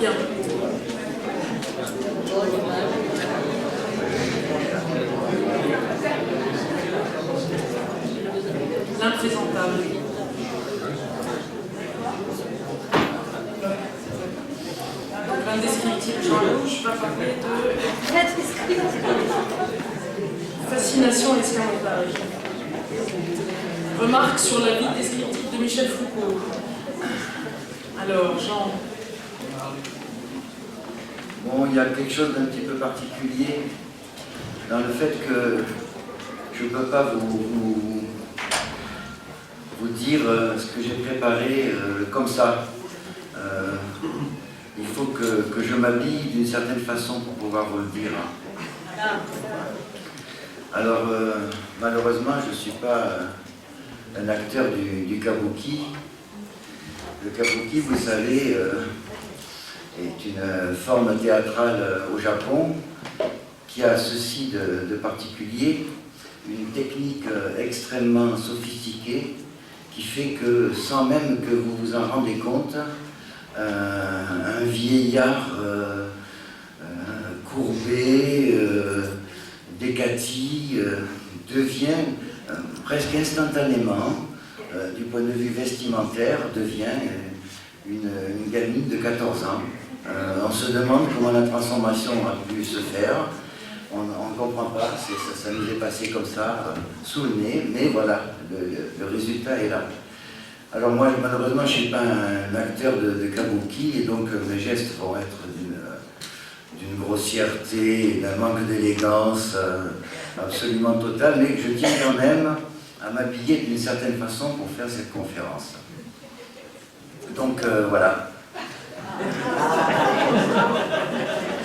Bien. L'imprésentable. Un descriptif Jean-Louche va parler de fascination et escamotage. Remarque sur la vie descriptive de Michel Foucault. Alors, Jean. Bon, il y a quelque chose d'un petit peu particulier dans le fait que je ne peux pas vous dire ce que j'ai préparé comme ça. Il faut que je m'habille d'une certaine façon pour pouvoir vous le dire. Alors, malheureusement, je ne suis pas un acteur du kabuki. Le kabuki, vous savez, est une forme théâtrale au Japon qui a ceci de particulier, une technique extrêmement sophistiquée qui fait que, sans même que vous vous en rendez compte, un vieillard courbé, décati, devient presque instantanément, du point de vue vestimentaire, devient une gamine de 14 ans. On se demande comment la transformation a pu se faire. On ne comprend pas, ça nous est passé comme ça, sous le nez, mais voilà, le résultat est là. Alors moi, malheureusement, je ne suis pas un acteur de kabuki, et donc mes gestes vont être d'une grossièreté, d'un manque d'élégance absolument total, mais que je tiens quand même à m'habiller d'une certaine façon pour faire cette conférence. Donc voilà.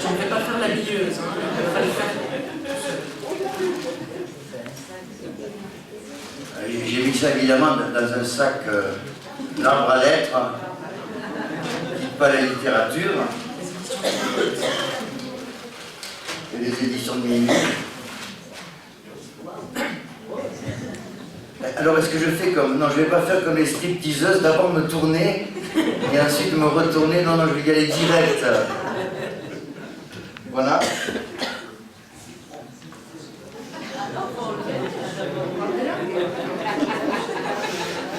Je ne vais pas faire l'habilleuse, hein. Je vais le faire. J'ai mis ça évidemment dans un sac l'arbre à lettres, pas la littérature, et les éditions de minuit. Alors est-ce que je fais comme... Non, je ne vais pas faire comme les stripteaseuses, d'abord me tourner, et ensuite me retourner. Non, je vais y aller direct. Voilà.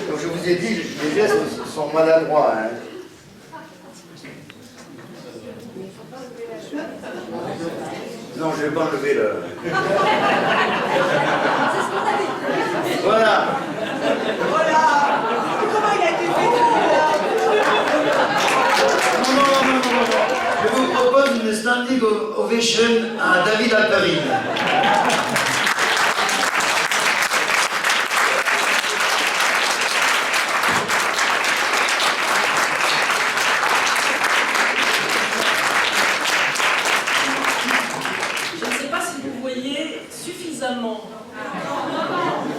Comme je vous ai dit, les gestes sont maladroits. Hein. Non, je ne vais pas enlever le... Voilà. Voilà. Comment il a été fait? Je vous propose une standing ovation à David Alperin. Je ne sais pas si vous voyez suffisamment.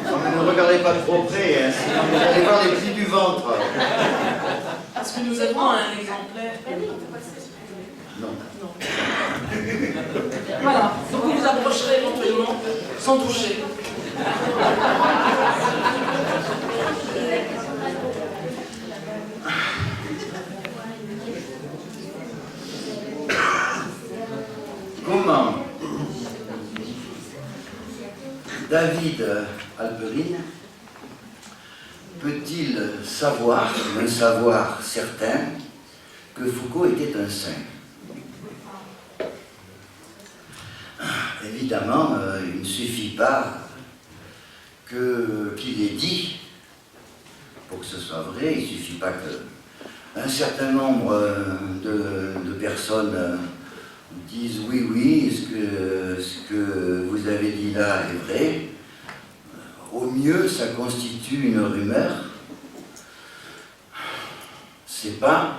Non, mais ne regardez pas trop près, hein, sinon vous allez voir les plis du ventre. Parce que nous avons un exemplaire. Non. Non. Voilà. Donc vous vous approcherez éventuellement sans toucher. Comment David Alperin peut-il savoir, un savoir certain, que Foucault était un saint? Évidemment, il ne suffit pas qu'il ait dit, pour que ce soit vrai, il ne suffit pas qu'un certain nombre de personnes disent oui, oui, ce que vous avez dit là est vrai. Au mieux, ça constitue une rumeur. C'est pas,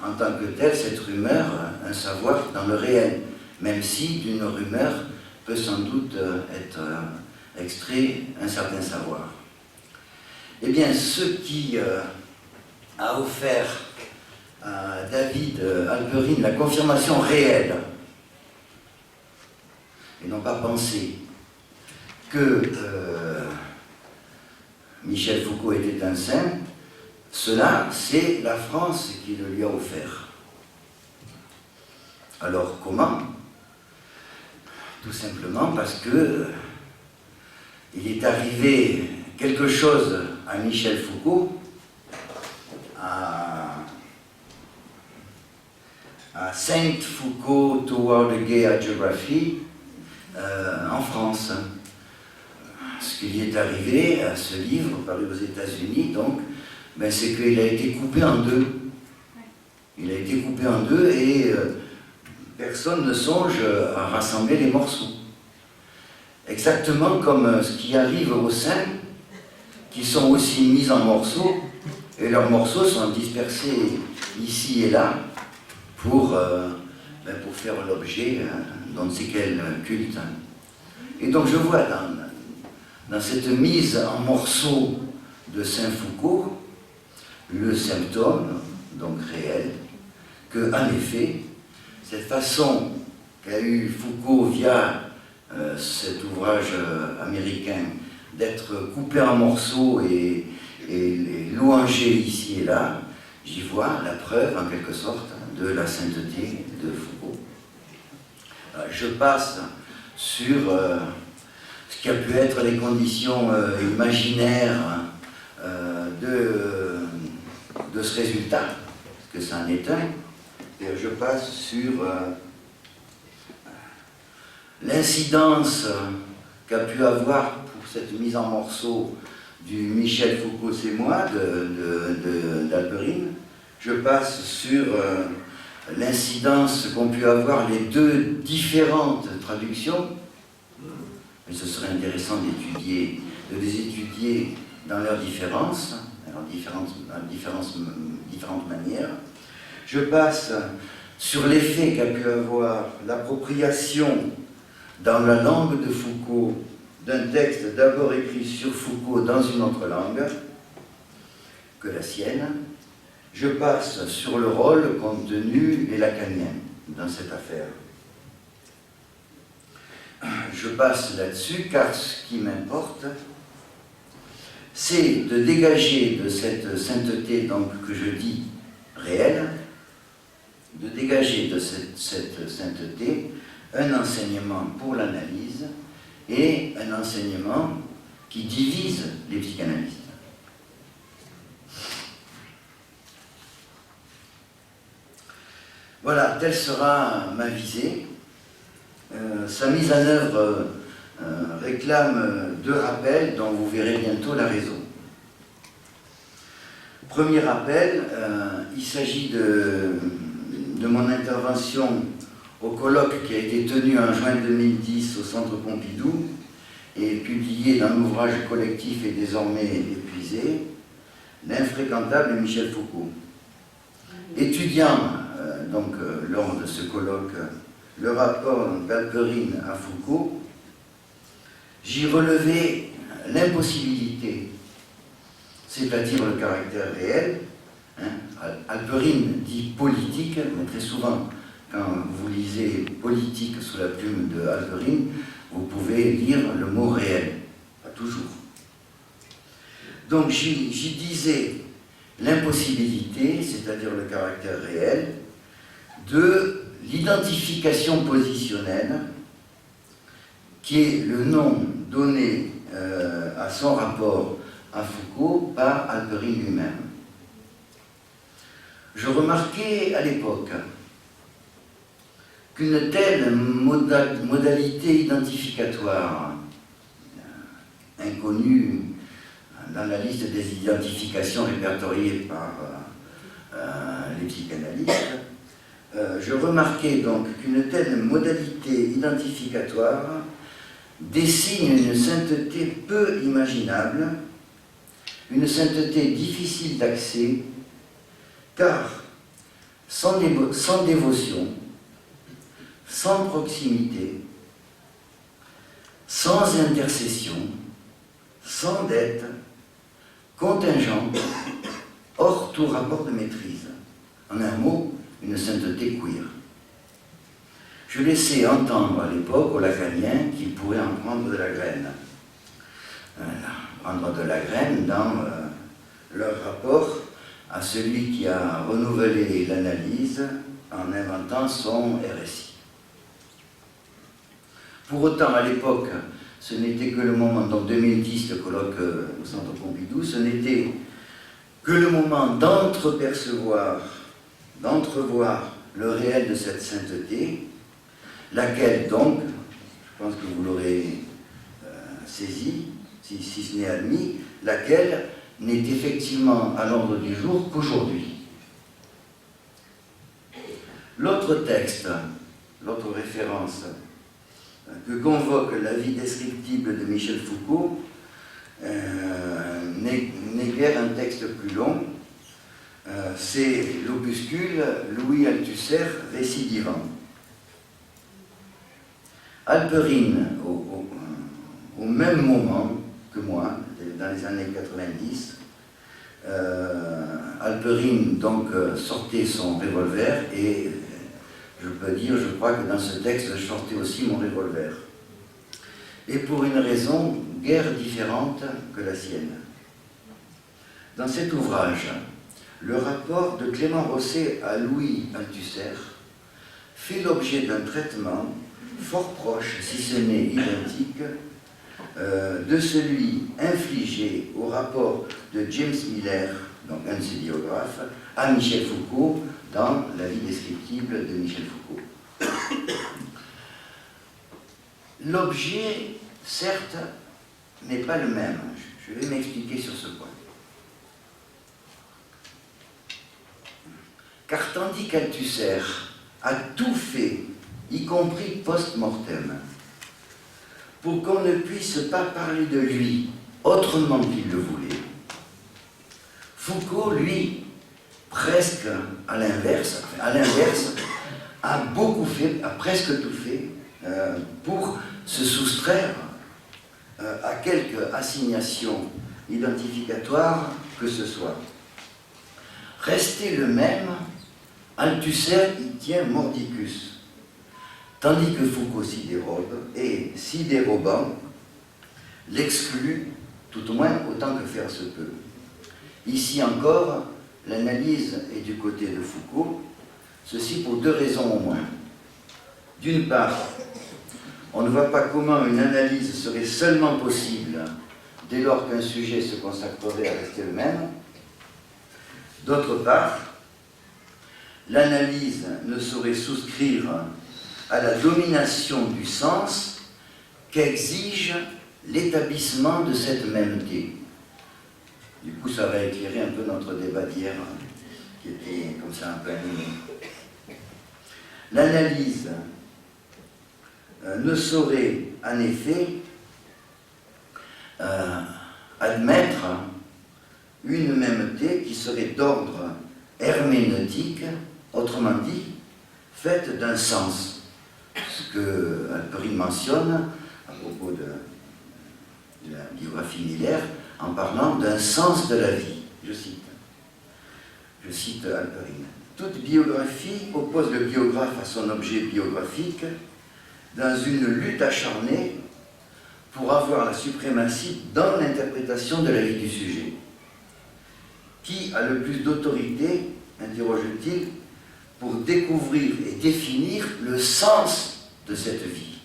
en tant que telle, cette rumeur, un savoir dans le réel. Même si d'une rumeur peut sans doute être extrait un certain savoir. Eh bien, ce qui a offert à David Alperin la confirmation réelle, et non pas pensée, que Michel Foucault était un saint, cela, c'est la France qui le lui a offert. Alors comment? Tout simplement parce que il est arrivé quelque chose à Michel Foucault, à Saint Foucault Toward the Gay Hagiography en France. Ce qui lui est arrivé à ce livre paru aux États-Unis, donc, ben, c'est qu'il a été coupé en deux. Il a été coupé en deux et personne ne songe à rassembler les morceaux. Exactement comme ce qui arrive aux saints, qui sont aussi mis en morceaux, et leurs morceaux sont dispersés ici et là pour faire l'objet dans ce quel culte. Et donc je vois dans cette mise en morceaux de Saint Foucault le symptôme, donc réel, que en effet, cette façon qu'a eu Foucault via cet ouvrage américain d'être coupé en morceaux et louangé ici et là, j'y vois la preuve en quelque sorte de la sainteté de Foucault. Je passe sur ce qui a pu être les conditions imaginaires de ce résultat, parce que ça en est un, et je passe sur l'incidence qu'a pu avoir pour cette mise en morceaux du Michel Foucault c'est moi d'Alperine. Je passe sur l'incidence qu'ont pu avoir les deux différentes traductions, mais ce serait intéressant de les étudier dans leurs différences, différentes manières. Je passe sur l'effet qu'a pu avoir l'appropriation dans la langue de Foucault d'un texte d'abord écrit sur Foucault dans une autre langue que la sienne. Je passe sur le rôle qu'ont tenu les lacaniens dans cette affaire. Je passe là-dessus car ce qui m'importe, c'est de dégager de cette sainteté donc, que je dis réelle, de dégager de cette sainteté un enseignement pour l'analyse et un enseignement qui divise les psychanalystes. Voilà, telle sera ma visée. Sa mise en œuvre réclame deux rappels dont vous verrez bientôt la raison. Premier rappel, il s'agit de mon intervention au colloque qui a été tenu en juin 2010 au Centre Pompidou et publié dans l'ouvrage collectif et désormais épuisé, L'infréquentable Michel Foucault. Étudiant donc lors de ce colloque le rapport d'Alperine à Foucault, j'y relevais l'impossibilité, c'est-à-dire le caractère réel. Alperine dit politique, mais très souvent, quand vous lisez politique sous la plume de Alperine, vous pouvez lire le mot réel, pas toujours. Donc j'y disais l'impossibilité, c'est-à-dire le caractère réel, de l'identification positionnelle, qui est le nom donné à son rapport à Foucault par Alperine lui-même. Je remarquais à l'époque qu'une telle modalité identificatoire, inconnue dans la liste des identifications répertoriées par les psychanalystes, je remarquais donc qu'une telle modalité identificatoire dessine une sainteté peu imaginable, une sainteté difficile d'accès, car sans dévotion, sans proximité, sans intercession, sans dette, contingente, hors tout rapport de maîtrise. En un mot, une sainteté queer. Je laissais entendre à l'époque aux lacaniens qu'ils pourraient en prendre de la graine. Prendre de la graine dans leur rapport à celui qui a renouvelé l'analyse en inventant son RSI. Pour autant, à l'époque, ce n'était que le moment, donc 2010, le colloque au Centre Pompidou, ce n'était que le moment d'entrevoir le réel de cette sainteté, laquelle donc, je pense que vous l'aurez saisi, si ce n'est admis, laquelle n'est effectivement à l'ordre du jour qu'aujourd'hui. L'autre texte, l'autre référence que convoque l'avis descriptible de Michel Foucault n'est guère un texte plus long, c'est l'opuscule Louis Althusser, Récidivant. Alperine, au même moment que moi, dans les années 90, Alperine donc sortait son revolver et je peux dire, je crois que dans ce texte, je sortais aussi mon revolver. Et pour une raison guère différente que la sienne. Dans cet ouvrage, le rapport de Clément Rosset à Louis Althusser fait l'objet d'un traitement fort proche, si ce n'est identique, de celui infligé au rapport de James Miller, donc un de ses biographes, à Michel Foucault dans La vie descriptible de Michel Foucault. L'objet, certes, n'est pas le même. Je vais m'expliquer sur ce point. Car tandis qu'Althusser a tout fait, y compris post-mortem, pour qu'on ne puisse pas parler de lui autrement qu'il le voulait, Foucault, lui, presque à l'inverse, a beaucoup fait, a presque tout fait pour se soustraire à quelque assignation identificatoire que ce soit. Resté le même, Althusser y tient mordicus, tandis que Foucault s'y dérobe, et s'y dérobant, l'exclut, tout au moins autant que faire se peut. Ici encore, l'analyse est du côté de Foucault, ceci pour deux raisons au moins. D'une part, on ne voit pas comment une analyse serait seulement possible dès lors qu'un sujet se consacrerait à rester le même. D'autre part, l'analyse ne saurait souscrire à la domination du sens qu'exige l'établissement de cette mêmeté. Du coup, ça va éclairer un peu notre débat d'hier, qui était comme ça un peu animé. L'analyse ne saurait, en effet, admettre une mêmeté qui serait d'ordre herméneutique, autrement dit, faite d'un sens. Ce que Alperine mentionne à propos de la biographie Miller, en parlant d'un sens de la vie. Je cite Alperine. Toute biographie oppose le biographe à son objet biographique dans une lutte acharnée pour avoir la suprématie dans l'interprétation de la vie du sujet. Qui a le plus d'autorité, interroge-t-il, pour découvrir et définir le sens de cette vie?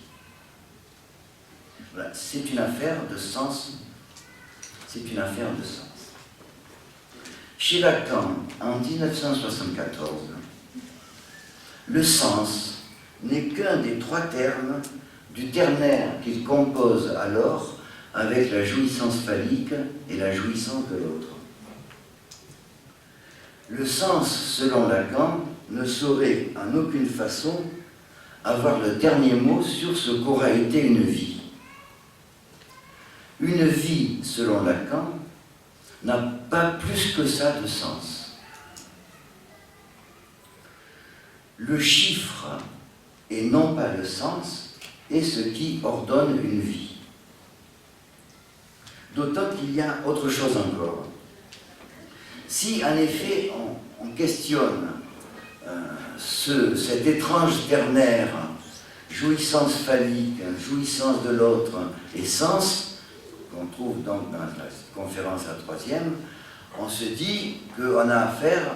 Voilà, c'est une affaire de sens. C'est une affaire de sens. Chez Lacan, en 1974, le sens n'est qu'un des trois termes du ternaire qu'il compose alors avec la jouissance phallique et la jouissance de l'autre. Le sens, selon Lacan, ne saurait en aucune façon avoir le dernier mot sur ce qu'aura été une vie. Une vie, selon Lacan, n'a pas plus que ça de sens. Le chiffre, et non pas le sens, est ce qui ordonne une vie. D'autant qu'il y a autre chose encore. Si, en effet, on questionne cet étrange ternaire, jouissance phallique, jouissance de l'autre et sens, qu'on trouve donc dans la conférence à la troisième, on se dit qu'on a affaire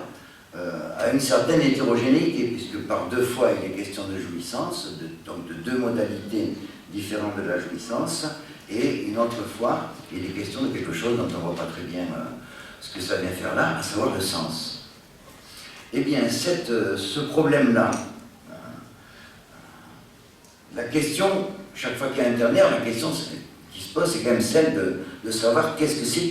à une certaine hétérogénéité, puisque par deux fois il est question de jouissance, donc de deux modalités différentes de la jouissance, et une autre fois il est question de quelque chose dont on ne voit pas très bien ce que ça vient faire là, à savoir le sens. Eh bien, ce problème-là, la question, chaque fois qu'il y a un ternaire, la question qui se pose, c'est quand même celle de savoir qu'est-ce que c'est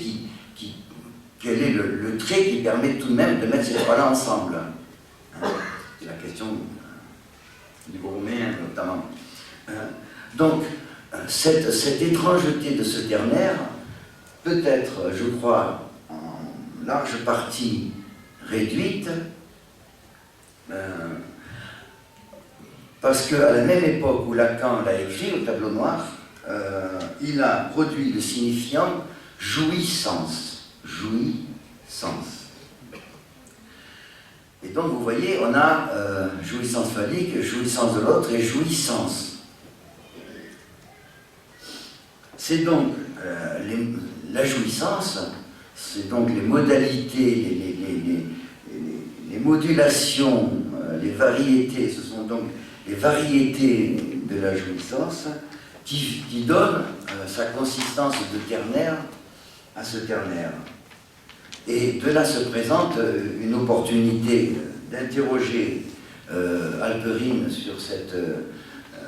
quel est le trait qui permet tout de même de mettre ces trois-là ensemble. C'est la question du Borroméen, notamment. Donc, cette étrangeté de ce ternaire peut être, je crois, en large partie réduite, parce qu'à la même époque où Lacan l'a écrit au tableau noir, il a produit le signifiant jouissance. Jouissance. Et donc vous voyez, on a jouissance phallique, jouissance de l'autre et jouissance. C'est donc la jouissance, c'est donc les modalités, les modulations, les variétés, ce sont donc les variétés de la jouissance qui donnent sa consistance de ternaire à ce ternaire. Et de là se présente une opportunité d'interroger Halperin sur cette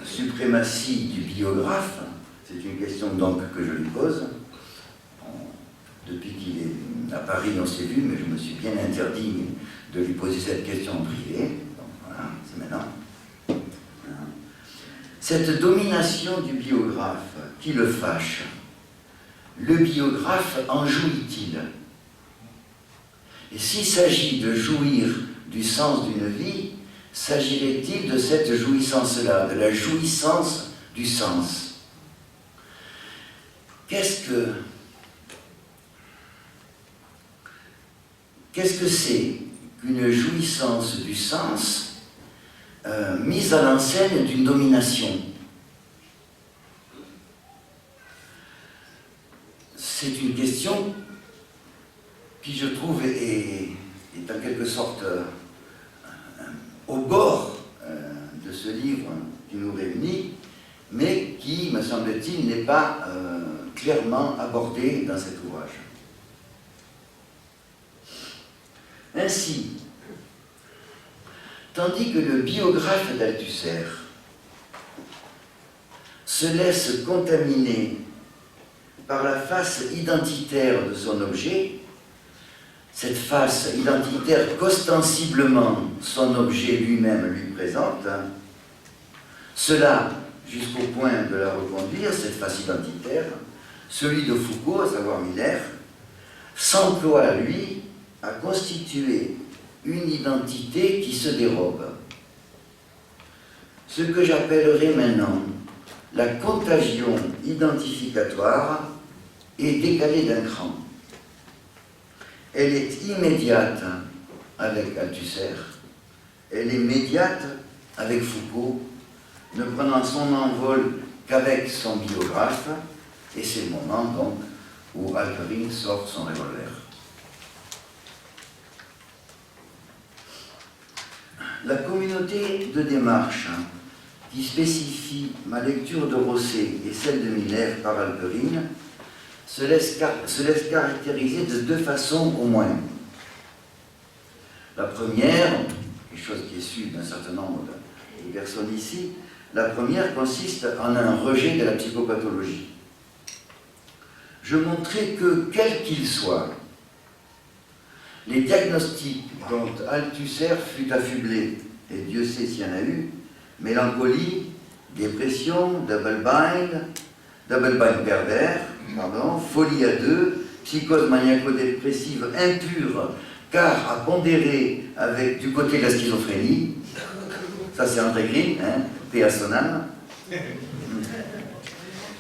suprématie du biographe. C'est une question donc que je lui pose. Depuis qu'il est à Paris, on s'est vu, mais je me suis bien interdit de lui poser cette question en privé. Donc voilà, c'est maintenant. Cette domination du biographe, qui le fâche? Le biographe en jouit-il? Et s'il s'agit de jouir du sens d'une vie, s'agirait-il de cette jouissance-là, de la jouissance du sens? Qu'est-ce que c'est qu'une jouissance du sens mise à l'enseigne d'une domination? C'est une question qui, je trouve, est en quelque sorte au bord de ce livre qui nous réunit, mais qui, me semble-t-il, n'est pas clairement abordée dans cet ouvrage. Ainsi, tandis que le biographe d'Althusser se laisse contaminer par la face identitaire de son objet, cette face identitaire qu'ostensiblement son objet lui-même lui présente, cela jusqu'au point de la reconduire, cette face identitaire, celui de Foucault, à savoir Miller, s'emploie, lui, à constituer une identité qui se dérobe. Ce que j'appellerai maintenant la contagion identificatoire est décalée d'un cran. Elle est immédiate avec Althusser, elle est médiate avec Foucault, ne prenant son envol qu'avec son biographe, et c'est le moment donc où Halperin sort son revolver. La communauté de démarche qui spécifie ma lecture de Rosset et celle de Miller par Halperin se laisse caractériser de deux façons au moins. La première, quelque chose qui est su d'un certain nombre de personnes ici, la première consiste en un rejet de la psychopathologie. Je montrais que, quel qu'il soit, les diagnostics dont Althusser fut affublé, et Dieu sait s'il y en a eu, mélancolie, dépression, double bind pervers, folie à deux, psychose maniaco-dépressive impure, car à pondérer avec du côté de la schizophrénie, ça c'est André Green, paix à son âme.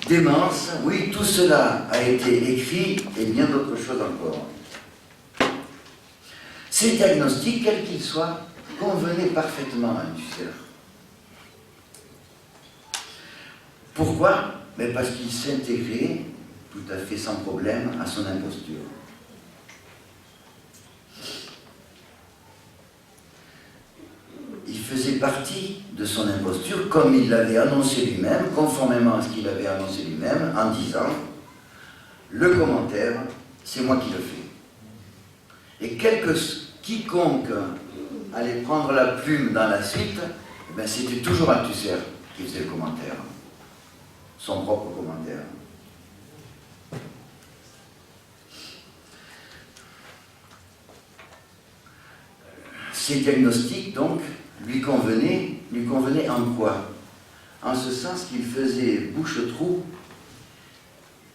Démence, oui, tout cela a été écrit et bien d'autres choses encore. Ces diagnostics, quels qu'ils soient, convenaient parfaitement à Althusser. Pourquoi? Mais parce qu'il s'intégrait tout à fait sans problème à son imposture. faisait partie de son imposture, comme il l'avait annoncé lui-même, conformément à ce qu'il avait annoncé lui-même, en disant « Le commentaire, c'est moi qui le fais. » Et quiconque allait prendre la plume dans la suite, eh bien, c'était toujours Althusser qui faisait le commentaire, son propre commentaire. Ces diagnostics, donc, lui convenaient en quoi? En ce sens qu'ils faisaient bouche-trou,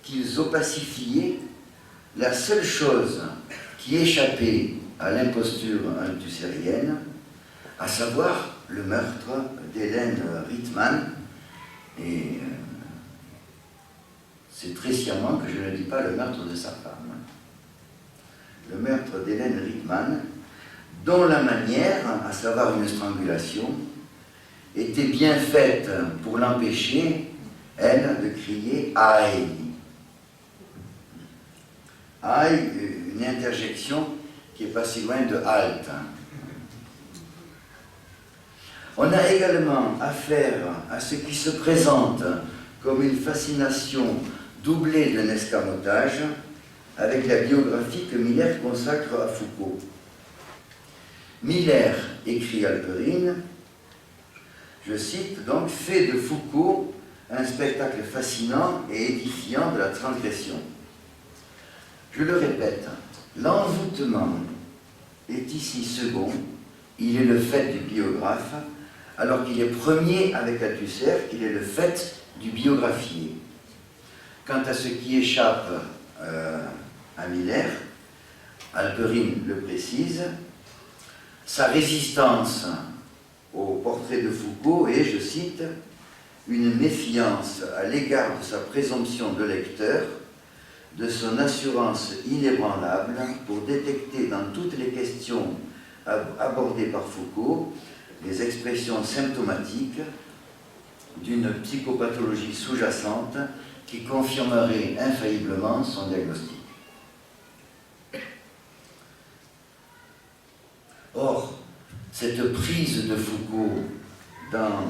qu'ils opacifiaient la seule chose qui échappait à l'imposture althussérienne, à savoir le meurtre d'Hélène Rittmann. Et c'est très sciemment que je ne dis pas le meurtre de sa femme. Le meurtre d'Hélène Rittmann, dont la manière, à savoir une strangulation, était bien faite pour l'empêcher, elle, de crier « aïe ». Aïe, une interjection qui est pas si loin de halte. On a également affaire à ce qui se présente comme une fascination doublée d'un escamotage avec la biographie que Miller consacre à Foucault. Miller écrit Alperine, je cite donc, fait de Foucault un spectacle fascinant et édifiant de la transgression. Je le répète, l'envoûtement est ici second, il est le fait du biographe, alors qu'il est premier avec Althusser, qu'il est le fait du biographié. Quant à ce qui échappe à Miller, Alperine le précise, sa résistance au portrait de Foucault est, je cite, une méfiance à l'égard de sa présomption de lecteur, de son assurance inébranlable pour détecter dans toutes les questions abordées par Foucault les expressions symptomatiques d'une psychopathologie sous-jacente qui confirmerait infailliblement son diagnostic. Or, cette prise de Foucault dans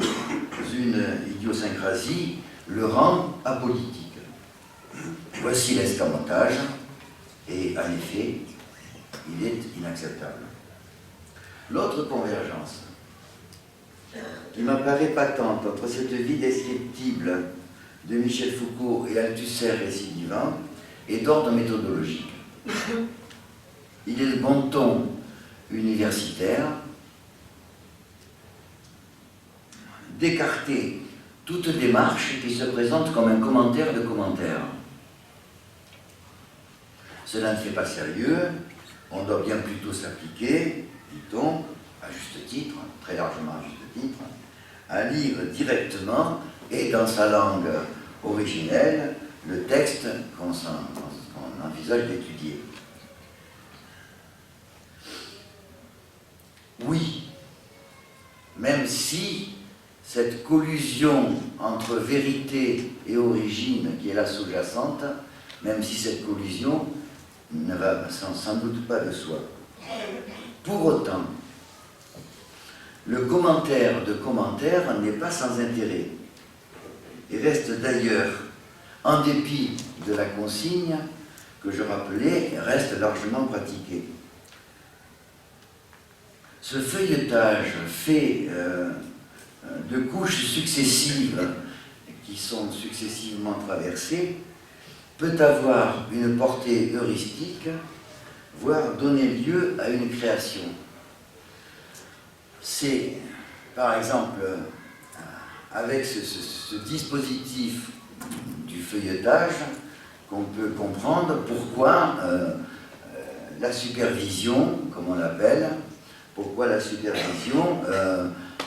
une idiosyncrasie le rend apolitique. Voici l'escamotage, et en effet, il est inacceptable. L'autre convergence, qui m'apparaît patente entre cette vie descriptible de Michel Foucault et Althusser récidivant, est d'ordre méthodologique. Il est de bon ton universitaire d'écarter toute démarche qui se présente comme un commentaire de commentaire. Cela ne fait pas sérieux, on doit bien plutôt s'appliquer, dit-on, à juste titre, très largement à juste titre, à lire directement et dans sa langue originelle le texte qu'on envisage d'étudier. Oui, même si cette collusion entre vérité et origine qui est là sous-jacente, même si cette collusion ne va sans doute pas de soi. Pour autant, le commentaire de commentaire n'est pas sans intérêt et reste d'ailleurs, en dépit de la consigne que je rappelais, reste largement pratiqué. Ce feuilletage fait de couches successives qui sont successivement traversées peut avoir une portée heuristique, voire donner lieu à une création. C'est, par exemple, avec ce dispositif du feuilletage qu'on peut comprendre pourquoi la supervision, comme on l'appelle, pourquoi la supervision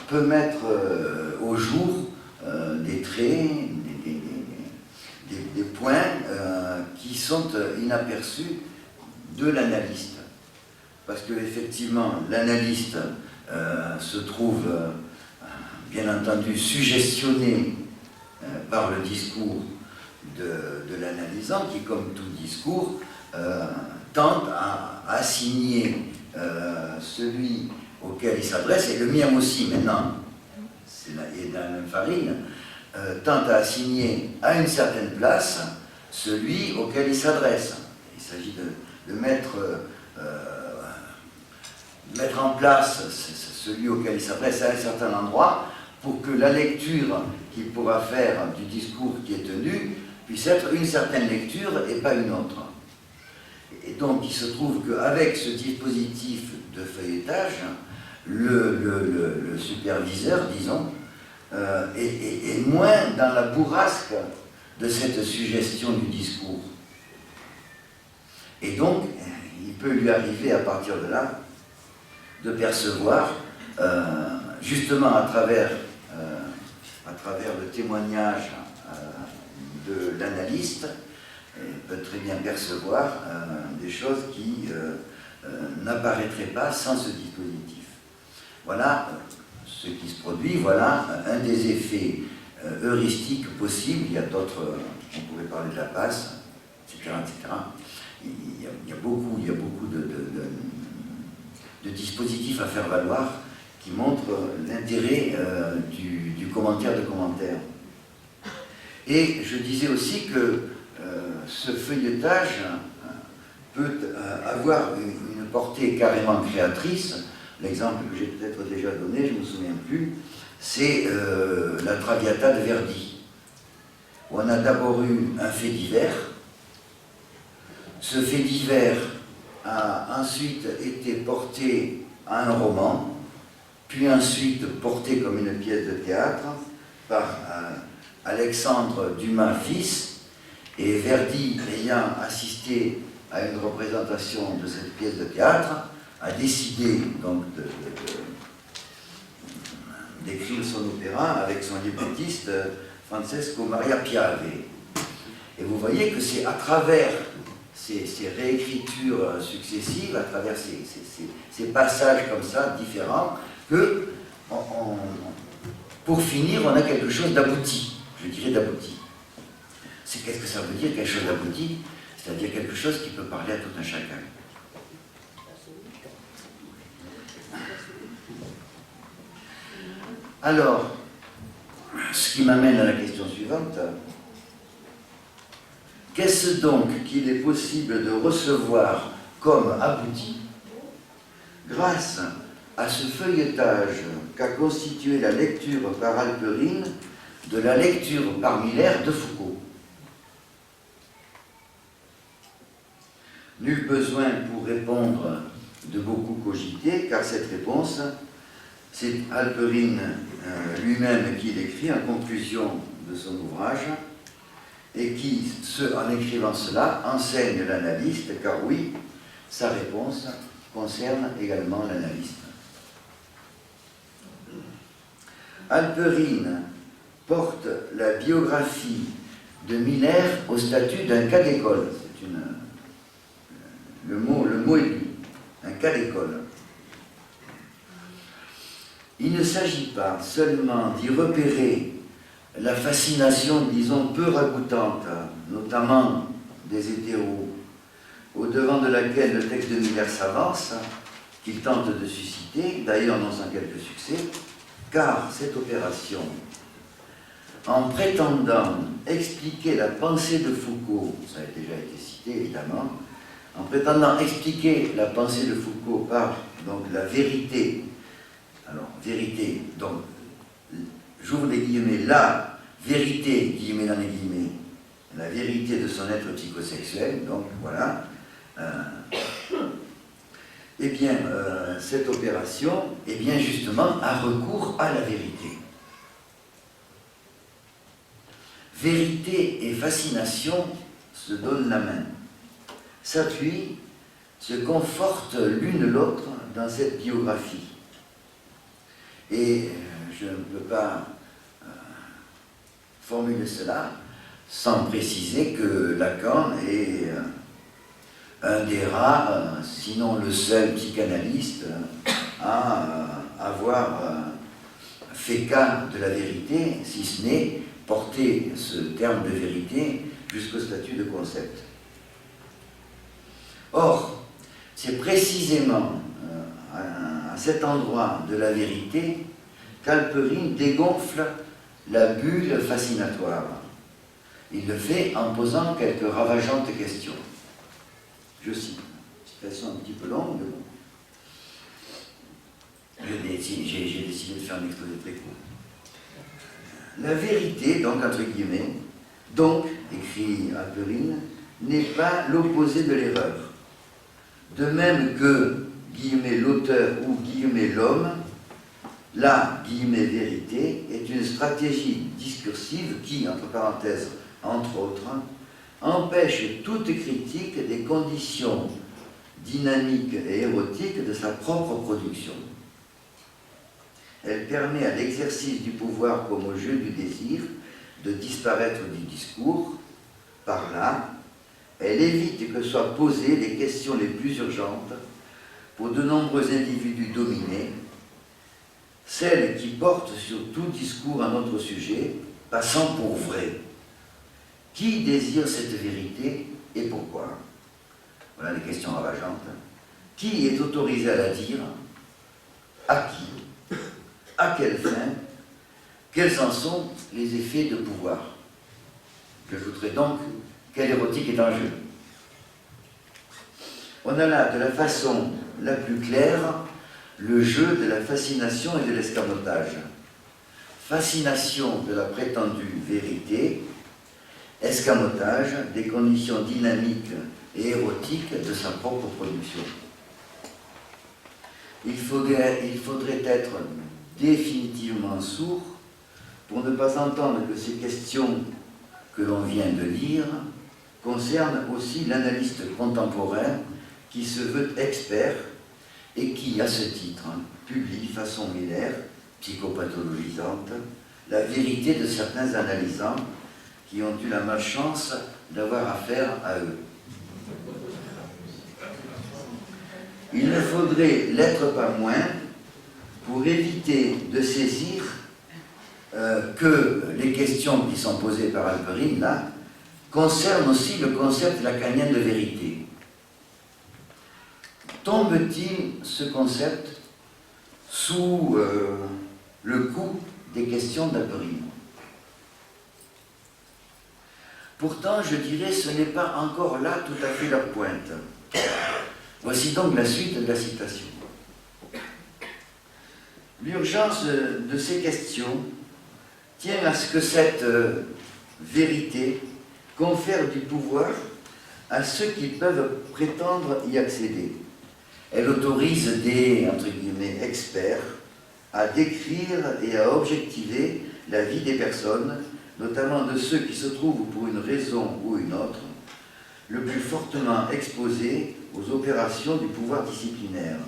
peut mettre au jour des traits, des points qui sont inaperçus de l'analyste. Parce que effectivement, l'analyste se trouve bien entendu suggestionné par le discours de l'analysant, qui, comme tout discours, tente à assigner celui auquel il s'adresse, et le mien aussi maintenant, c'est dans la même farine, tend à assigner à une certaine place celui auquel il s'adresse. Il s'agit de mettre en place celui auquel il s'adresse à un certain endroit pour que la lecture qu'il pourra faire du discours qui est tenu puisse être une certaine lecture et pas une autre. Et donc il se trouve qu'avec ce dispositif de feuilletage, le superviseur, disons, est moins dans la bourrasque de cette suggestion du discours. Et donc, il peut lui arriver à partir de là de percevoir, justement à travers le témoignage de l'analyste, peut très bien percevoir des choses qui n'apparaîtraient pas sans ce dispositif. Voilà ce qui se produit, voilà un des effets heuristiques possibles. Il y a d'autres, on pourrait parler de la passe, etc. etc. Il y a beaucoup de dispositifs à faire valoir qui montrent l'intérêt du commentaire de commentaire. Et je disais aussi que ce feuilletage peut avoir une portée carrément créatrice. L'exemple que j'ai peut-être déjà donné, je ne me souviens plus, c'est la Traviata de Verdi, où on a d'abord eu un fait divers. Ce fait divers a ensuite été porté à un roman, puis ensuite porté comme une pièce de théâtre par Alexandre Dumas fils, et Verdi, ayant assisté à une représentation de cette pièce de théâtre, a décidé donc d'écrire son opéra avec son librettiste Francesco Maria Piave. Et vous voyez que c'est à travers ces réécritures successives, à travers ces passages comme ça, différents, que, pour finir, on a quelque chose d'abouti, je dirais d'abouti. Qu'est-ce que ça veut dire, quelque chose d'abouti? C'est-à-dire quelque chose qui peut parler à tout un chacun. Alors, ce qui m'amène à la question suivante. Qu'est-ce donc qu'il est possible de recevoir comme abouti grâce à ce feuilletage qu'a constitué la lecture par Halperin de la lecture par Miller de Foucault? Nul besoin pour répondre de beaucoup cogiter, car cette réponse, c'est Halperin lui-même qui l'écrit en conclusion de son ouvrage, et qui, en écrivant cela, enseigne l'analyste, car oui, sa réponse concerne également l'analyste. Halperin porte la biographie de Miller au statut d'un cas d'école. Le mot est lui, un cas d'école. Il ne s'agit pas seulement d'y repérer la fascination, disons, peu ragoûtante, notamment des hétéros, au devant de laquelle le texte de Miller s'avance, qu'il tente de susciter, d'ailleurs non sans quelques succès, car cette opération, en prétendant expliquer la pensée de Foucault, ça a déjà été cité évidemment, en prétendant expliquer la pensée de Foucault par donc la vérité, alors vérité, donc j'ouvre les guillemets, la vérité, guillemets dans les guillemets, la vérité de son être psychosexuel, donc voilà, eh bien, cette opération, eh bien, justement, a recours à la vérité. Vérité et fascination se donnent la main, s'appuient, se confortent l'une l'autre dans cette biographie. Et je ne peux pas formuler cela sans préciser que Lacan est un des rares, sinon le seul psychanalyste à avoir fait cas de la vérité, si ce n'est porter ce terme de vérité jusqu'au statut de concept. Or, c'est précisément à cet endroit de la vérité qu'Halperin dégonfle la bulle fascinatoire. Il le fait en posant quelques ravageantes questions. Je cite, citation un petit peu longue, mais bon. J'ai décidé de faire un exposé très court. La vérité, donc entre guillemets, donc, écrit Halperin, n'est pas l'opposé de l'erreur. De même que, guillemets, l'auteur ou, guillemets, l'homme, la, guillemets, vérité, est une stratégie discursive qui, entre parenthèses, entre autres, empêche toute critique des conditions dynamiques et érotiques de sa propre production. Elle permet à l'exercice du pouvoir comme au jeu du désir de disparaître du discours. Par là, elle évite que soient posées les questions les plus urgentes pour de nombreux individus dominés, celles qui portent sur tout discours à notre sujet, passant pour vraies. Qui désire cette vérité et pourquoi? Voilà les questions ravageantes. Qui est autorisé à la dire? À qui? À quelle fin? Quels en sont les effets de pouvoir? J'ajouterai donc, quel érotique est en jeu? On a là, de la façon la plus claire, le jeu de la fascination et de l'escamotage. Fascination de la prétendue vérité, escamotage des conditions dynamiques et érotiques de sa propre production. Il faudrait être définitivement sourd pour ne pas entendre que ces questions que l'on vient de lire concernent aussi l'analyste contemporain qui se veut expert et qui, à ce titre, publie façon Miller, psychopathologisante, la vérité de certains analysants qui ont eu la malchance d'avoir affaire à eux. Il ne faudrait l'être pas moins pour éviter de saisir que les questions qui sont posées par Halperin, là, concernent aussi le concept lacanien de vérité. Tombe-t-il ce concept sous le coup des questions d'Halperin? Pourtant, je dirais, ce n'est pas encore là tout à fait la pointe. Voici donc la suite de la citation. L'urgence de ces questions tient à ce que cette vérité confère du pouvoir à ceux qui peuvent prétendre y accéder. Elle autorise des, entre guillemets, experts à décrire et à objectiver la vie des personnes, notamment de ceux qui se trouvent pour une raison ou une autre, le plus fortement exposés aux opérations du pouvoir disciplinaire.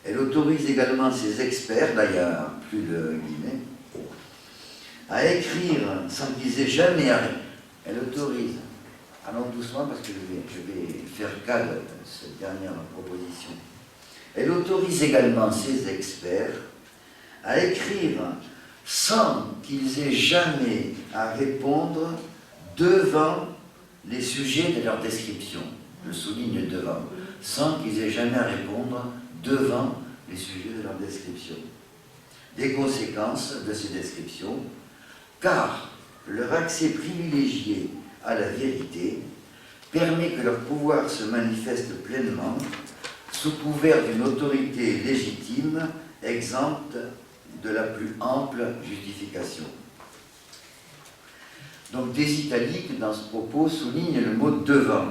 Elle autorise également ces experts, d'ailleurs, plus de guillemets, à écrire sans qu'ils aient jamais arrêté. Elle autorise, allons doucement parce que je vais faire cas de cette dernière proposition. Elle autorise également ces experts à écrire sans qu'ils aient jamais à répondre devant les sujets de leur description. Je souligne devant, sans qu'ils aient jamais à répondre devant les sujets de leur description. Des conséquences de ces descriptions, car leur accès privilégié à la vérité permet que leur pouvoir se manifeste pleinement sous couvert d'une autorité légitime exempte de la plus ample justification. Donc des italiques dans ce propos soulignent le mot devant.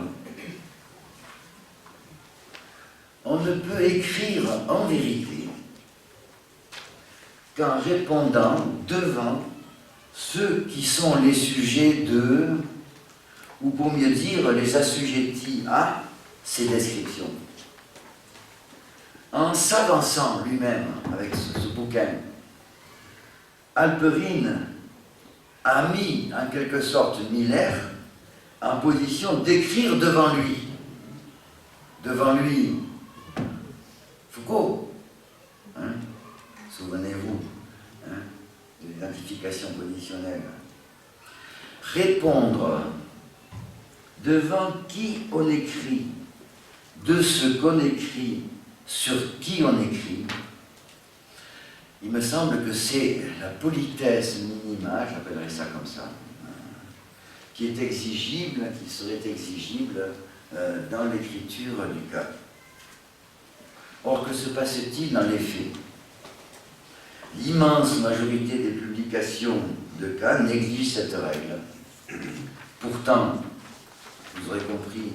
On ne peut écrire en vérité qu'en répondant devant ceux qui sont les sujets de, ou pour mieux dire, les assujettis à ces descriptions. En s'avançant lui-même avec ce bouquin, Halperin a mis en quelque sorte Miller en position d'écrire devant lui. Devant lui, Foucault, hein, souvenez-vous, hein, de l'identification positionnelle. Répondre devant qui on écrit, de ce qu'on écrit sur qui on écrit, il me semble que c'est la politesse minima, j'appellerais ça comme ça, qui est exigible, qui serait exigible dans l'écriture du cas. Or, que se passe-t-il dans les faits? L'immense majorité des publications de cas négligent cette règle. Pourtant, vous aurez compris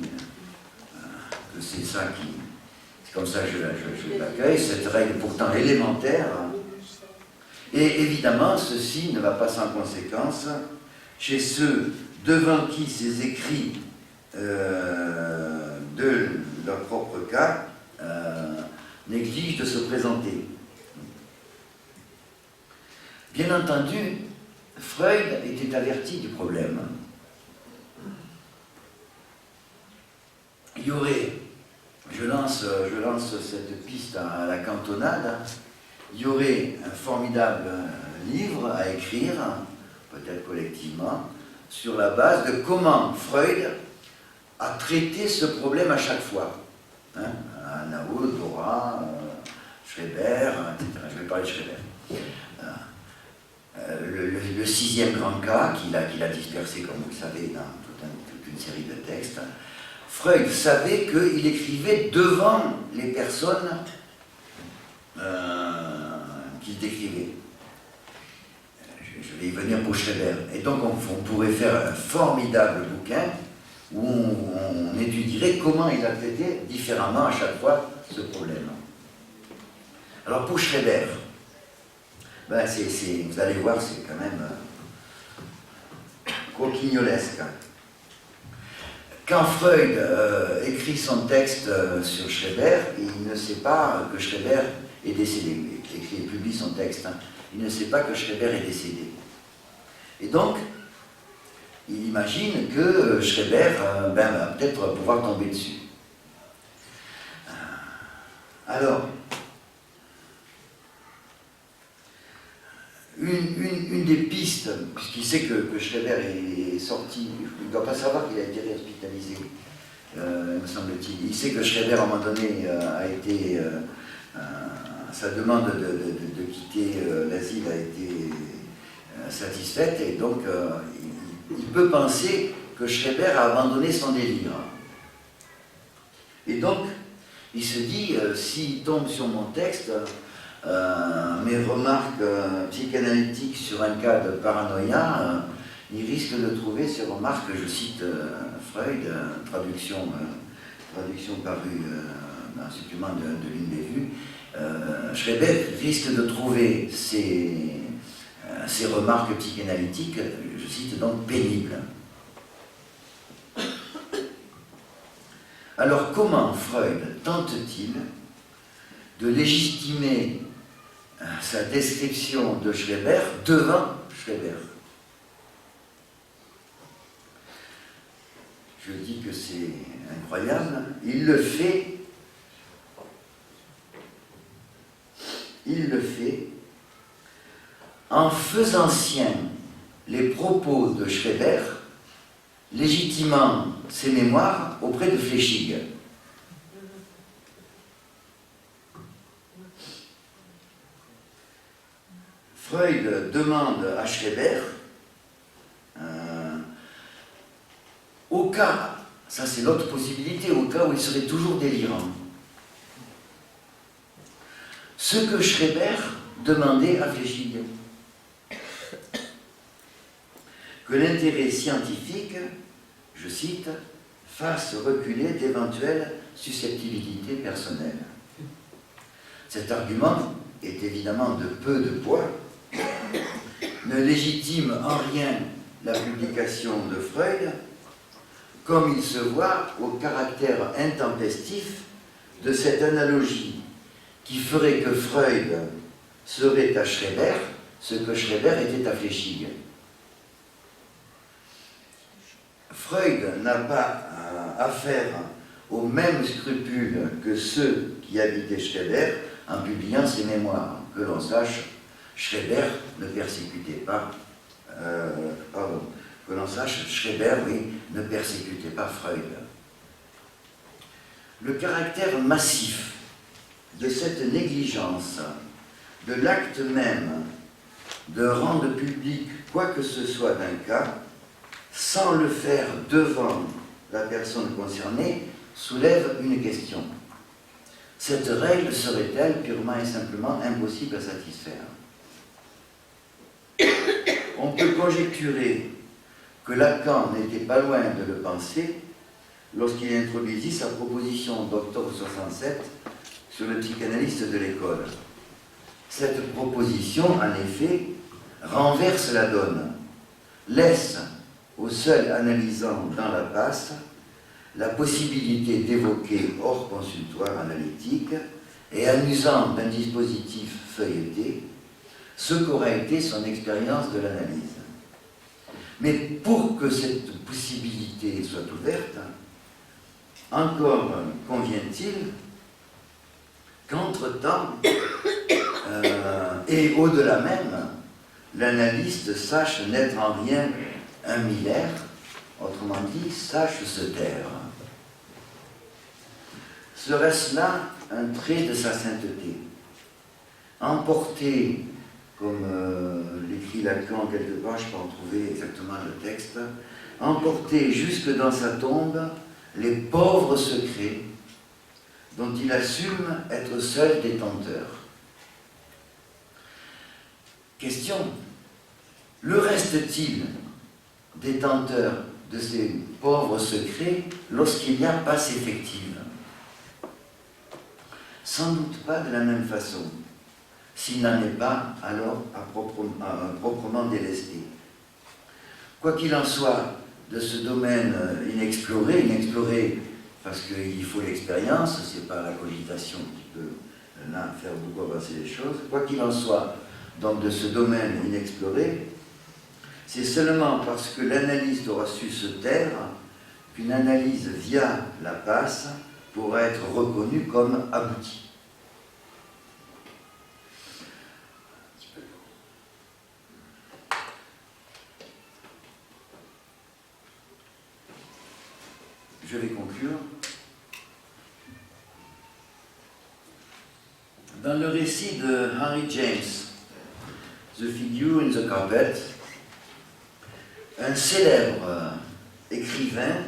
que c'est ça qui... C'est comme ça que je l'accueille, cette règle pourtant élémentaire. Et évidemment, ceci ne va pas sans conséquence chez ceux devant qui ces écrits de leur propre cas négligent de se présenter. Bien entendu, Freud était averti du problème. Il y aurait, je lance cette piste à la cantonade, il y aurait un formidable livre à écrire, peut-être collectivement, sur la base de comment Freud a traité ce problème à chaque fois. Anaud, Dora, Schreber, etc. Je vais parler de Schreber. Le sixième grand cas qu'il a dispersé, comme vous le savez, dans toute une série de textes. Freud savait qu'il écrivait devant les personnes qu'il décrivait. Je vais y venir pour Schreber. Et donc on pourrait faire un formidable bouquin où on étudierait comment il a traité différemment à chaque fois ce problème. Alors pour Schreber, ben vous allez voir, c'est quand même coquignolesque. Quand Freud écrit son texte sur Schreber, il ne sait pas que Schreber est décédé. Il publie son texte. Il ne sait pas que Schreber est décédé. Et donc, il imagine que Schreber va peut-être pouvoir tomber dessus. Alors, une des pistes, puisqu'il sait que Schreber est sorti, il ne doit pas savoir qu'il a été réhospitalisé, me semble-t-il. Il sait que Schreber, à un moment donné, a été... sa demande de quitter l'asile a été satisfaite, et donc il peut penser que Schreber a abandonné son délire. Et donc, il se dit, s'il tombe sur mon texte, mes remarques psychanalytiques sur un cas de paranoïa, il risque de trouver ces remarques, je cite Freud, traduction parue dans un supplément de l'une des vues, Schreber risque de trouver ces remarques psychanalytiques, je cite donc, pénibles. Alors comment Freud tente-t-il de légitimer sa description de Schreber devant Schreber? Je dis que c'est incroyable. Il le fait en faisant sien les propos de Schreber, légitimant ses mémoires auprès de Fléchig. Freud demande à Schreber, au cas, ça c'est l'autre possibilité, au cas où il serait toujours délirant, ce que Schreber demandait à Fléchig, que l'intérêt scientifique, je cite, fasse reculer d'éventuelles susceptibilités personnelles. Cet argument est évidemment de peu de poids, ne légitime en rien la publication de Freud, comme il se voit au caractère intempestif de cette analogie qui ferait que Freud serait à Schreber ce que Schreber était à Fléchig. Freud n'a pas affaire aux mêmes scrupules que ceux qui habitaient Schreber en publiant ses mémoires. Que l'on sache, Schreber ne persécutait pas, que l'on sache, Schreber, oui, ne persécutait pas Freud. Le caractère massif de cette négligence, de l'acte même de rendre public quoi que ce soit d'un cas, sans le faire devant la personne concernée, soulève une question. Cette règle serait-elle purement et simplement impossible à satisfaire? On peut conjecturer que Lacan n'était pas loin de le penser lorsqu'il introduisit sa proposition d'octobre 67 sur le psychanalyste de l'école. Cette proposition, en effet, renverse la donne, laisse au seul analysant dans la passe la possibilité d'évoquer hors consultoire analytique et en usant d'un dispositif feuilleté ce qu'aura été son expérience de l'analyse. Mais pour que cette possibilité soit ouverte, encore convient-il qu'entre-temps, et au-delà même, l'analyste sache n'être en rien un Miller, autrement dit, sache se taire. Serait-ce là un trait de sa sainteté? Emporté, comme l'écrit Lacan quelque part, je peux en trouver exactement le texte, emporter jusque dans sa tombe les pauvres secrets dont il assume être seul détenteur. Question, le reste-t-il détenteur de ces pauvres secrets lorsqu'il y a passe effective? Sans doute pas de la même façon, s'il n'en est pas alors proprement délesté. Quoi qu'il en soit, de ce domaine inexploré parce qu'il faut l'expérience, c'est pas la cogitation qui peut là faire beaucoup avancer les choses, quoi qu'il en soit, donc de ce domaine inexploré, c'est seulement parce que l'analyste aura su se taire qu'une analyse via la passe pourra être reconnue comme aboutie. Je vais conclure. Dans le récit de Henry James, The Figure in the Carpet, un célèbre écrivain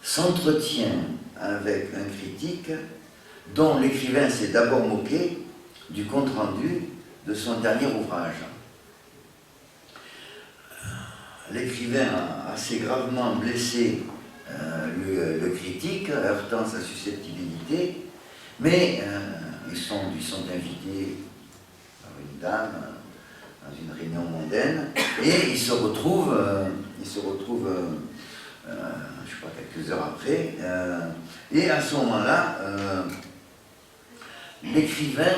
s'entretient avec un critique dont l'écrivain s'est d'abord moqué du compte-rendu de son dernier ouvrage. L'écrivain a assez gravement blessé le critique, heurtant sa susceptibilité, mais ils sont invités par une dame dans une réunion mondaine, et ils se retrouvent, je sais pas, quelques heures après, et à ce moment-là, l'écrivain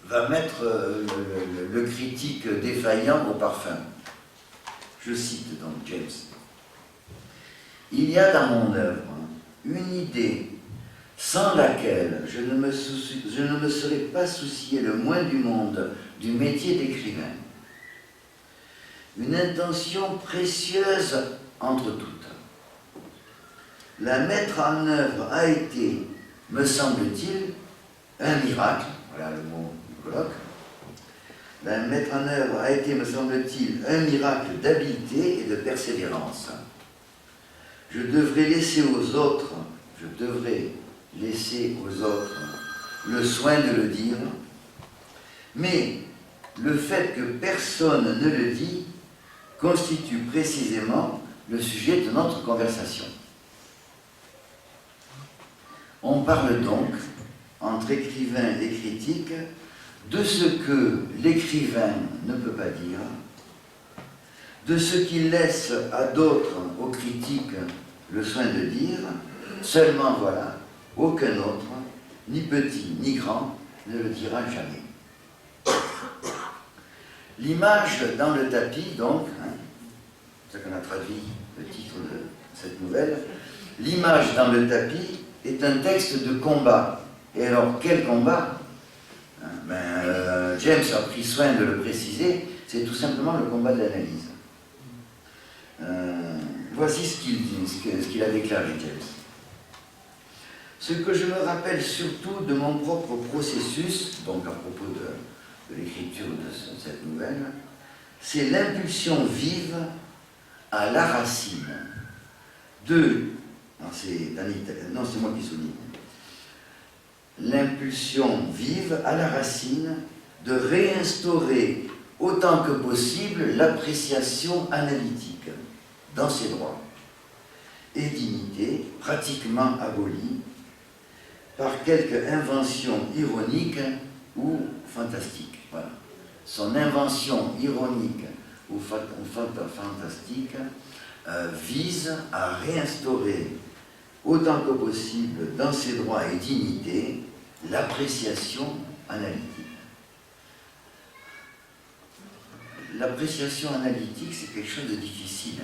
va mettre le critique défaillant au parfum. Je cite donc James. Il y a dans mon œuvre une idée sans laquelle je ne me serais pas soucié le moins du monde du métier d'écrivain. Une intention précieuse entre toutes. La mettre en œuvre a été, me semble-t-il, un miracle, voilà le mot du colloque. La mettre en œuvre a été, me semble-t-il, un miracle d'habileté et de persévérance. Je devrais laisser aux autres le soin de le dire, mais le fait que personne ne le dit constitue précisément le sujet de notre conversation. On parle donc, entre écrivain et critique, de ce que l'écrivain ne peut pas dire, de ce qu'il laisse à d'autres, aux critiques, le soin de dire, seulement voilà, aucun autre, ni petit ni grand, ne le dira jamais. L'image dans le tapis, donc, c'est ça qu'on a traduit le titre de cette nouvelle, l'image dans le tapis est un texte de combat. Et alors, quel combat? James a pris soin de le préciser, c'est tout simplement le combat de l'analyse. Voici ce qu'il a déclaré, James. Ce que je me rappelle surtout de mon propre processus, donc à propos de l'écriture de cette nouvelle, c'est l'impulsion vive à la racine de... Non, c'est moi qui souligne. L'impulsion vive à la racine de réinstaurer autant que possible l'appréciation analytique dans ses droits et dignité pratiquement abolie par quelque invention ironique ou fantastique. Voilà. Son invention ironique ou fantastique vise à réinstaurer autant que possible dans ses droits et dignités l'appréciation analytique. L'appréciation analytique, c'est quelque chose de difficile.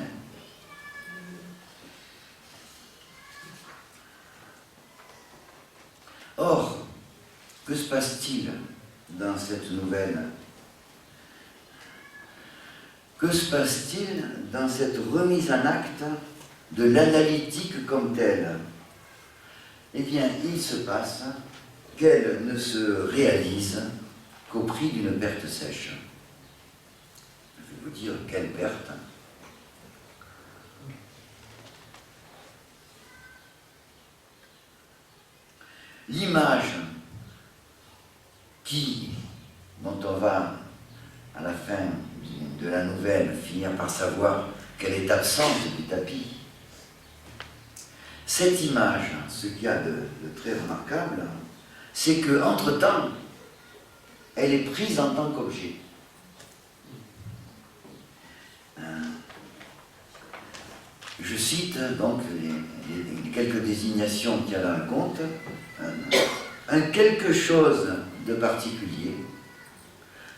Or, que se passe-t-il dans cette nouvelle? Que se passe-t-il dans cette remise en acte de l'analytique comme telle? Eh bien, il se passe qu'elle ne se réalise qu'au prix d'une perte sèche. Je vais vous dire quelle perte. L'image dont on va, à la fin de la nouvelle, finir par savoir qu'elle est absente du tapis, cette image, ce qu'il y a de très remarquable, c'est qu'entre-temps, elle est prise en tant qu'objet. Je cite donc les quelques désignations qu'il y a dans le conte. Un quelque chose de particulier,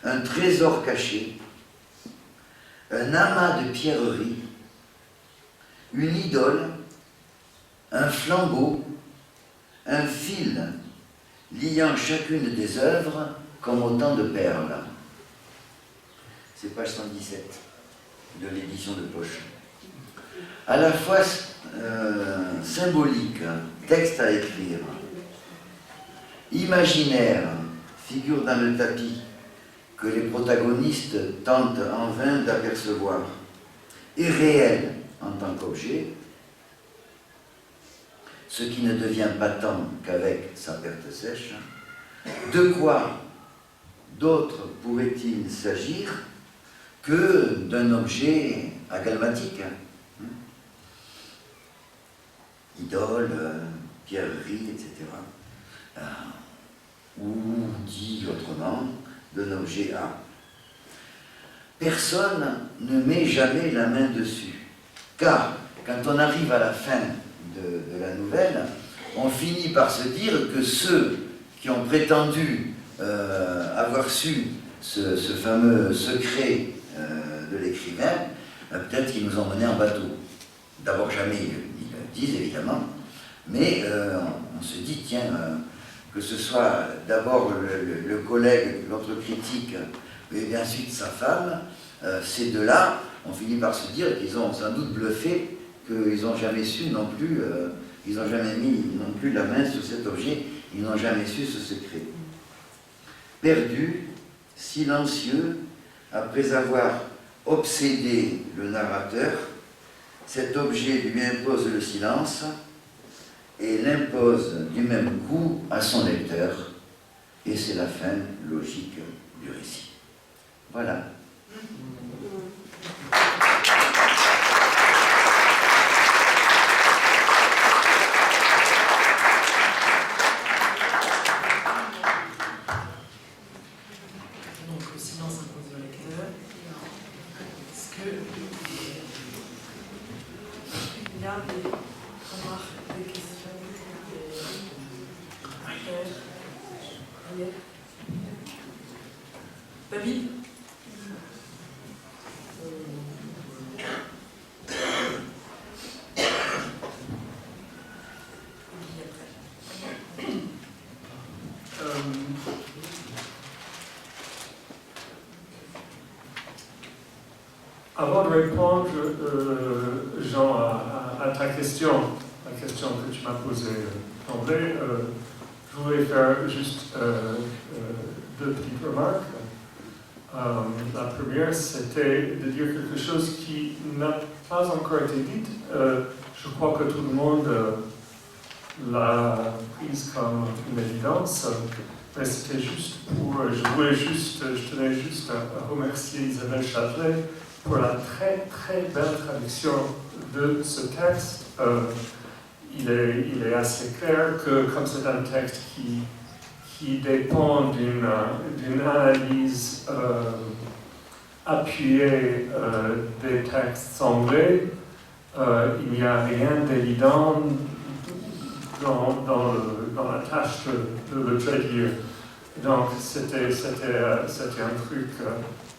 un trésor caché, un amas de pierreries, une idole, un flambeau, un fil liant chacune des œuvres comme autant de perles. C'est page 117 de l'édition de poche. À la fois symbolique, texte à écrire, imaginaire, figure dans le tapis que les protagonistes tentent en vain d'apercevoir, et réel en tant qu'objet, ce qui ne devient patent qu'avec sa perte sèche. De quoi d'autre pourrait-il s'agir que d'un objet agalmatique, idole, pierrerie, etc. Ou, dit autrement, d'un objet A. Personne ne met jamais la main dessus, car quand on arrive à la fin de la nouvelle, on finit par se dire que ceux qui ont prétendu avoir su ce fameux secret de l'écrivain, peut-être qu'ils nous ont menés en bateau. D'abord, jamais ils le disent, évidemment, mais on se dit, tiens, que ce soit d'abord le collègue, l'autre critique, et ensuite sa femme, ces deux-là, on finit par se dire qu'ils ont sans doute bluffé, qu'ils n'ont jamais su non plus, ils n'ont jamais mis non plus la main sur cet objet, ils n'ont jamais su ce secret. Perdu, silencieux, après avoir obsédé le narrateur, cet objet lui impose le silence et l'impose du même coup à son lecteur, et c'est la fin logique du récit. Voilà. Donc le silence impose au lecteur. Est-ce que il y a des remarques, des questions, David? Avant de répondre, Jean, à ta question, la question que tu m'as posée d'emblée. Je voulais faire juste deux petites remarques. La première, c'était de dire quelque chose qui n'a pas encore été dit. Je crois que tout le monde l'a prise comme une évidence. Mais c'était juste je tenais juste à remercier Isabelle Châtelet pour la très très belle traduction de ce texte. Il est assez clair que comme c'est un texte qui dépend d'une analyse appuyée des textes anglais, il n'y a rien d'évident dans la tâche de le traduire. Donc c'était un truc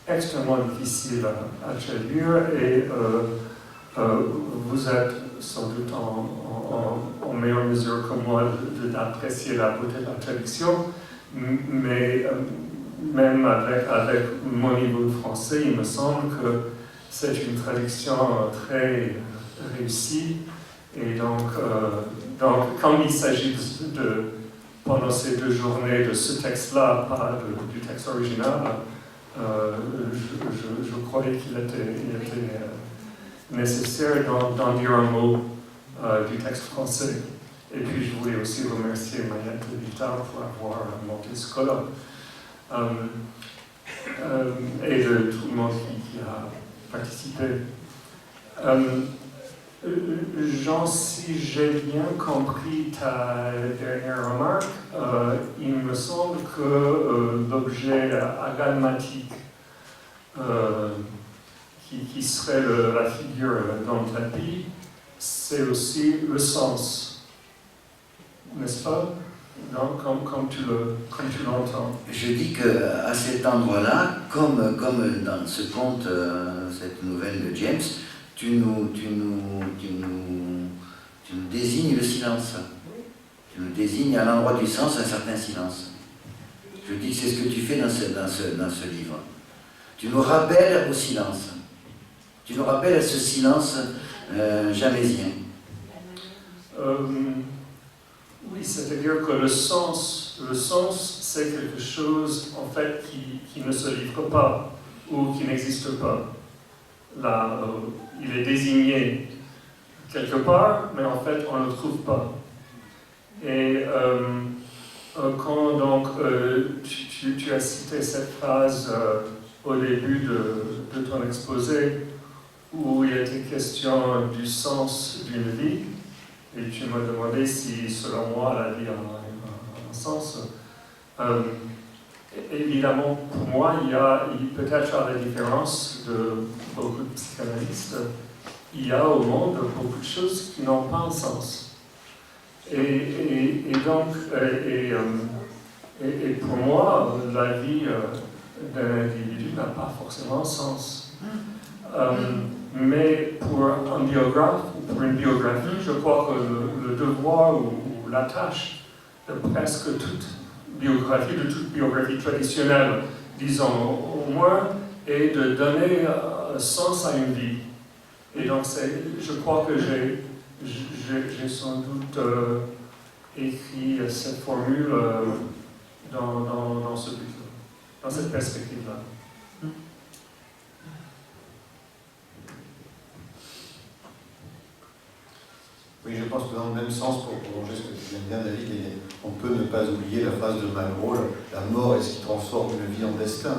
extrêmement difficile à traduire et vous êtes sans doute en meilleure mesure que moi d'apprécier la beauté de la traduction, mais même avec mon niveau de français, il me semble que c'est une traduction très réussie. Et donc quand il s'agit pendant ces 2 journées de ce texte-là, pas du texte original, je croyais qu'il était nécessaire d'en dire un mot du texte français. Et puis je voulais aussi remercier Mariette Vital pour avoir monté ce colloque. Et de tout le monde qui a participé. Jean, si j'ai bien compris ta dernière remarque, il me semble que l'objet agalmatique qui serait la figure dans le tapis, c'est aussi le sens, n'est-ce pas? Donc, comme tu l'entends. Je dis qu'à cet endroit-là, comme dans ce conte, cette nouvelle de James, tu nous désignes le silence. Tu nous désignes à l'endroit du sens un certain silence. Je dis que c'est ce que tu fais dans ce livre. Tu nous rappelles au silence. Tu nous rappelles à ce silence jamaisien. Oui, c'est-à-dire que le sens, c'est quelque chose en fait qui ne se livre pas ou qui n'existe pas. Là, il est désigné quelque part, mais en fait, on ne le trouve pas. Et quand donc tu as cité cette phrase au début de ton exposé, où il était question du sens d'une vie, et tu m'as demandé si, selon moi, la vie a un sens. Évidemment, pour moi, peut-être à la différence de beaucoup de psychanalystes, il y a au monde beaucoup de choses qui n'ont pas un sens. Et donc, pour moi, la vie d'un individu n'a pas forcément un sens. Mais pour un biographe, ou pour une biographie, je crois que le devoir ou la tâche de presque toute biographie traditionnelle, disons au moins, est de donner sens à une vie. Et donc, je crois que j'ai sans doute écrit cette formule dans ce but-là, dans cette perspective-là. Oui, je pense que dans le même sens, pour prolonger ce que tu viens de dire, David, on peut ne pas oublier la phrase de Malraux, la mort est ce qui transforme une vie en destin.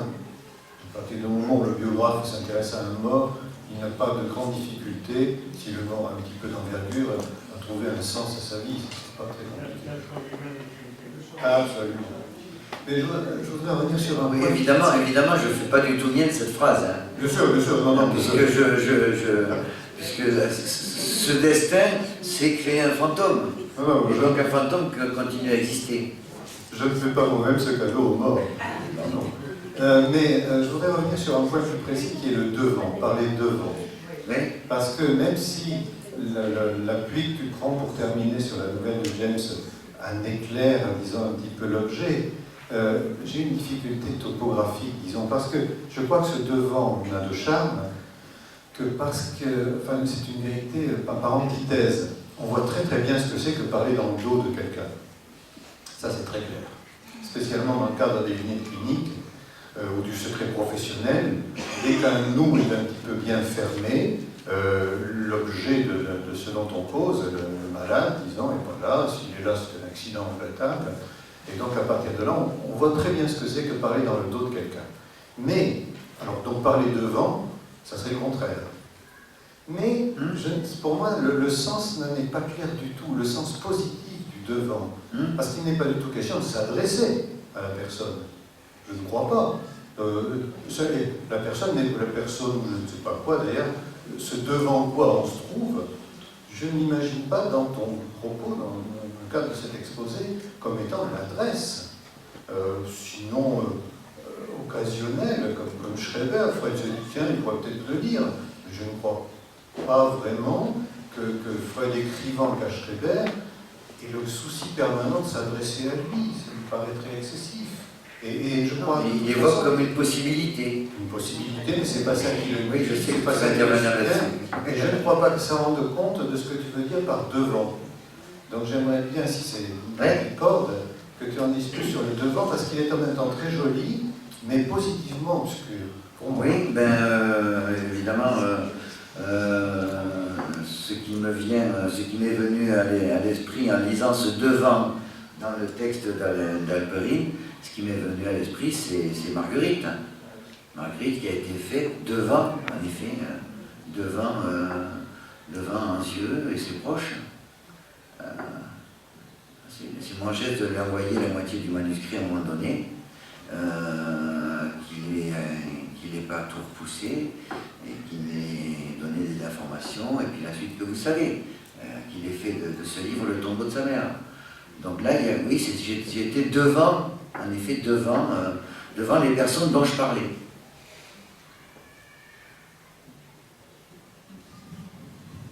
À partir du moment où le biographe s'intéresse à un mort, il n'a pas de grande difficulté, si le mort a un petit peu d'envergure, à trouver un sens à sa vie. C'est pas très compliqué. Absolument. Mais je voudrais revenir sur un point. Oui, évidemment, je ne fais pas du tout mienne cette phrase. Hein. Bien sûr, non, puisque ce destin, c'est créer un fantôme. Et donc un fantôme qui continue à exister. Je ne fais pas moi-même ce cadeau aux morts. Non. Mais je voudrais revenir sur un point plus précis qui est le devant, parler devant. Oui. Parce que même si l'appui que tu prends pour terminer sur la nouvelle de James en éclaire, disons, un petit peu l'objet, j'ai une difficulté topographique, disons, parce que je crois que ce devant n'a de charme que parce que, enfin, c'est une vérité par antithèse. on voit très très bien ce que c'est que parler dans le dos de quelqu'un. Ça, c'est très clair. Spécialement dans le cadre des vignettes cliniques ou du secret professionnel, dès qu'un nous est un petit peu bien fermé, l'objet de ce dont on cause, le malade, disons, et voilà, s'il est là, c'est un accident regrettable. Et donc, à partir de là, on voit très bien ce que c'est que parler dans le dos de quelqu'un. Mais, alors, donc parler devant, ça serait le contraire. Mais, pour moi, le sens n'est pas clair du tout, le sens positif du devant. Parce qu'il n'est pas du tout question de s'adresser à la personne. Je ne crois pas. La personne, ou je ne sais pas quoi d'ailleurs, ce devant quoi on se trouve, je n'imagine pas dans ton propos, dans le cadre de cet exposé, comme étant l'adresse. Sinon, occasionnelle, comme Schreber, Freud se dit, tiens, il pourrait peut-être le dire. Je ne crois pas vraiment que Freud écrivant le cas Schreber ait le souci permanent de s'adresser à lui. Ça me paraît très excessif. Et je crois il évoque comme une possibilité. Une possibilité, mais c'est pas ça qui le... Oui, je sais c'est que pas ça qui ça le intervient soutient. Et je ne crois pas que ça rende compte de ce que tu veux dire par devant. Donc j'aimerais bien, si c'est une corde, que tu en dises plus sur le devant, parce qu'il est en même temps très joli, mais positivement obscur. Pour moi. Oui, évidemment, ce qui m'est venu à l'esprit en lisant ce devant dans le texte d'Alperin, ce qui m'est venu à l'esprit, c'est Marguerite. Marguerite qui a été faite devant, en effet, devant Ancieux et ses proches. C'est mon geste de lui envoyer la moitié du manuscrit à un moment donné, qu'il n'ait pas tout repoussé, et qu'il m'ait donné des informations, et puis la suite que vous savez, qu'il ait fait de ce livre le tombeau de sa mère. Donc là, oui, j'étais devant, en effet, devant les personnes dont je parlais.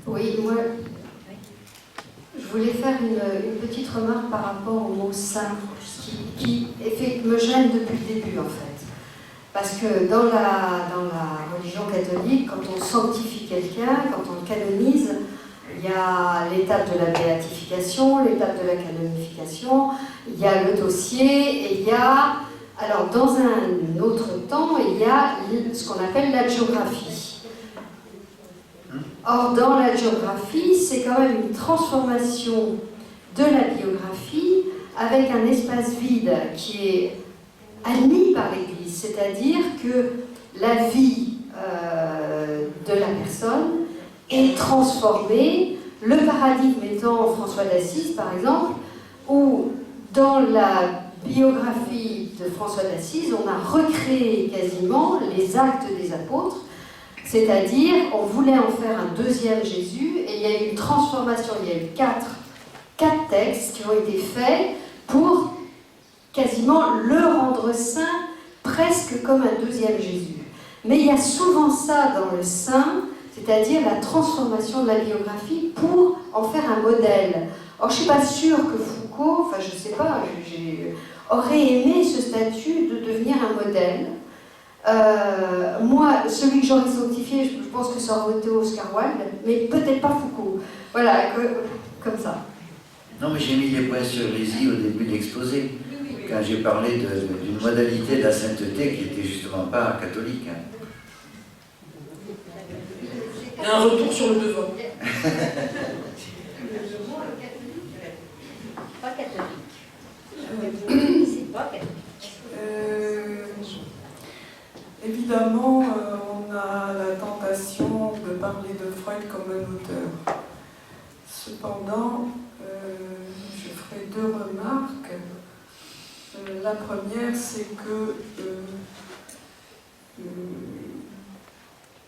Oui, moi, je voulais faire une petite remarque par rapport au mot saint, qui me gêne depuis le début, en fait. Parce que dans la religion catholique, quand on sanctifie quelqu'un, quand on le canonise, il y a l'étape de la béatification, l'étape de la canonification, il y a le dossier, et il y a, alors dans un autre temps, il y a ce qu'on appelle l'hagiographie. Or, dans l'hagiographie, c'est quand même une transformation de la biographie avec un espace vide qui est admis par l'Église, c'est-à-dire que la vie de la personne est transformée, le paradigme étant François d'Assise, par exemple, où dans la biographie de François d'Assise, on a recréé quasiment les actes des apôtres, c'est-à-dire on voulait en faire un deuxième Jésus, et il y a eu une transformation, il y a eu quatre textes qui ont été faits pour quasiment le rendre saint, presque comme un deuxième Jésus. Mais il y a souvent ça dans le saint, c'est-à-dire la transformation de la biographie pour en faire un modèle. Or, je ne suis pas sûre que Foucault, enfin je ne sais pas, aurait aimé ce statut de devenir un modèle. Moi, celui que j'aurais sanctifié, je pense que ça aurait été Oscar Wilde, mais peut-être pas Foucault. Voilà, comme ça. Non, mais j'ai mis les points sur les i au début de l'exposé, quand j'ai parlé d'une modalité de la sainteté qui n'était justement pas catholique. Il y a un retour sur le devant. Pas catholique. C'est pas catholique. Évidemment, on a la tentation de parler de Freud comme un auteur. Cependant, je ferai deux remarques. La première, c'est que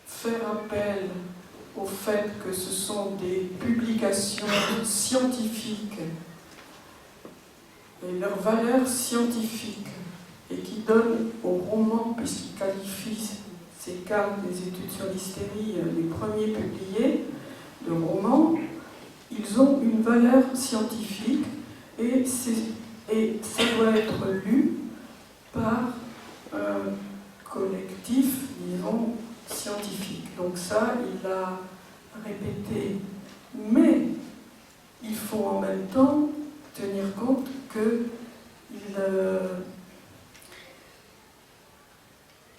faire appel au fait que ce sont des publications scientifiques et leur valeur scientifique, et qui donnent au roman, puisqu'il qualifie ces cas des études sur l'hystérie, les premiers publiés de romans, ils ont une valeur scientifique, et ça doit être lu par un collectif, disons, scientifique. Donc ça, il l'a répété. Mais faut en même temps tenir compte que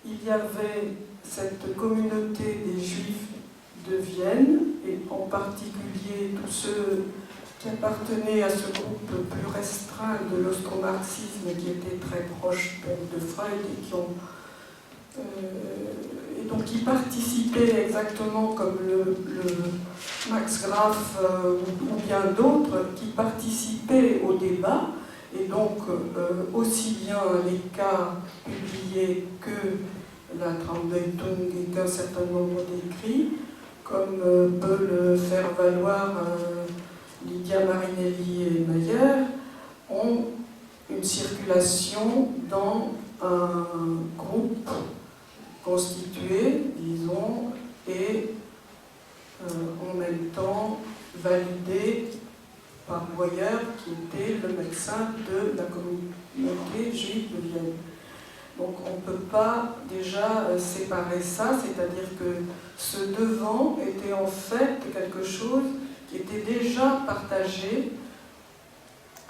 il y avait cette communauté des Juifs de Vienne, et en particulier tous ceux qui appartenaient à ce groupe plus restreint de l'austro-marxisme qui était très proche de Freud et donc qui participaient exactement comme le Max Graf ou bien d'autres qui participaient au débat, et donc aussi bien les cas publiés que la Traumdeutung et qu'un certain nombre d'écrits, comme peut le faire valoir Lydia Marinelli et Mayer, ont une circulation dans un groupe constitué, disons, et en même temps validé par Boyer, qui était le médecin de la communauté juive de Vienne. Donc on ne peut pas déjà séparer ça, c'est-à-dire que ce devant était en fait quelque chose qui était déjà partagé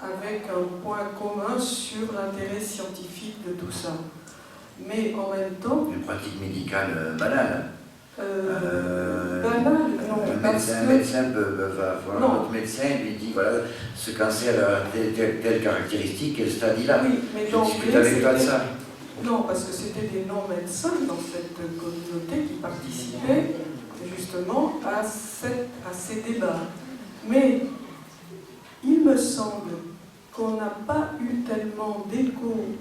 avec un point commun sur l'intérêt scientifique de tout ça. Mais en même temps... Une pratique médicale banale. Banale, non. Un médecin va voir un autre médecin et lui dit voilà, ce cancer a telle caractéristique, quel stade il a. Oui, mais je discute avec toi de ça. Non, parce que c'était des non-médecins dans cette communauté qui participaient justement à ces débats. Mais il me semble qu'on n'a pas eu tellement d'écho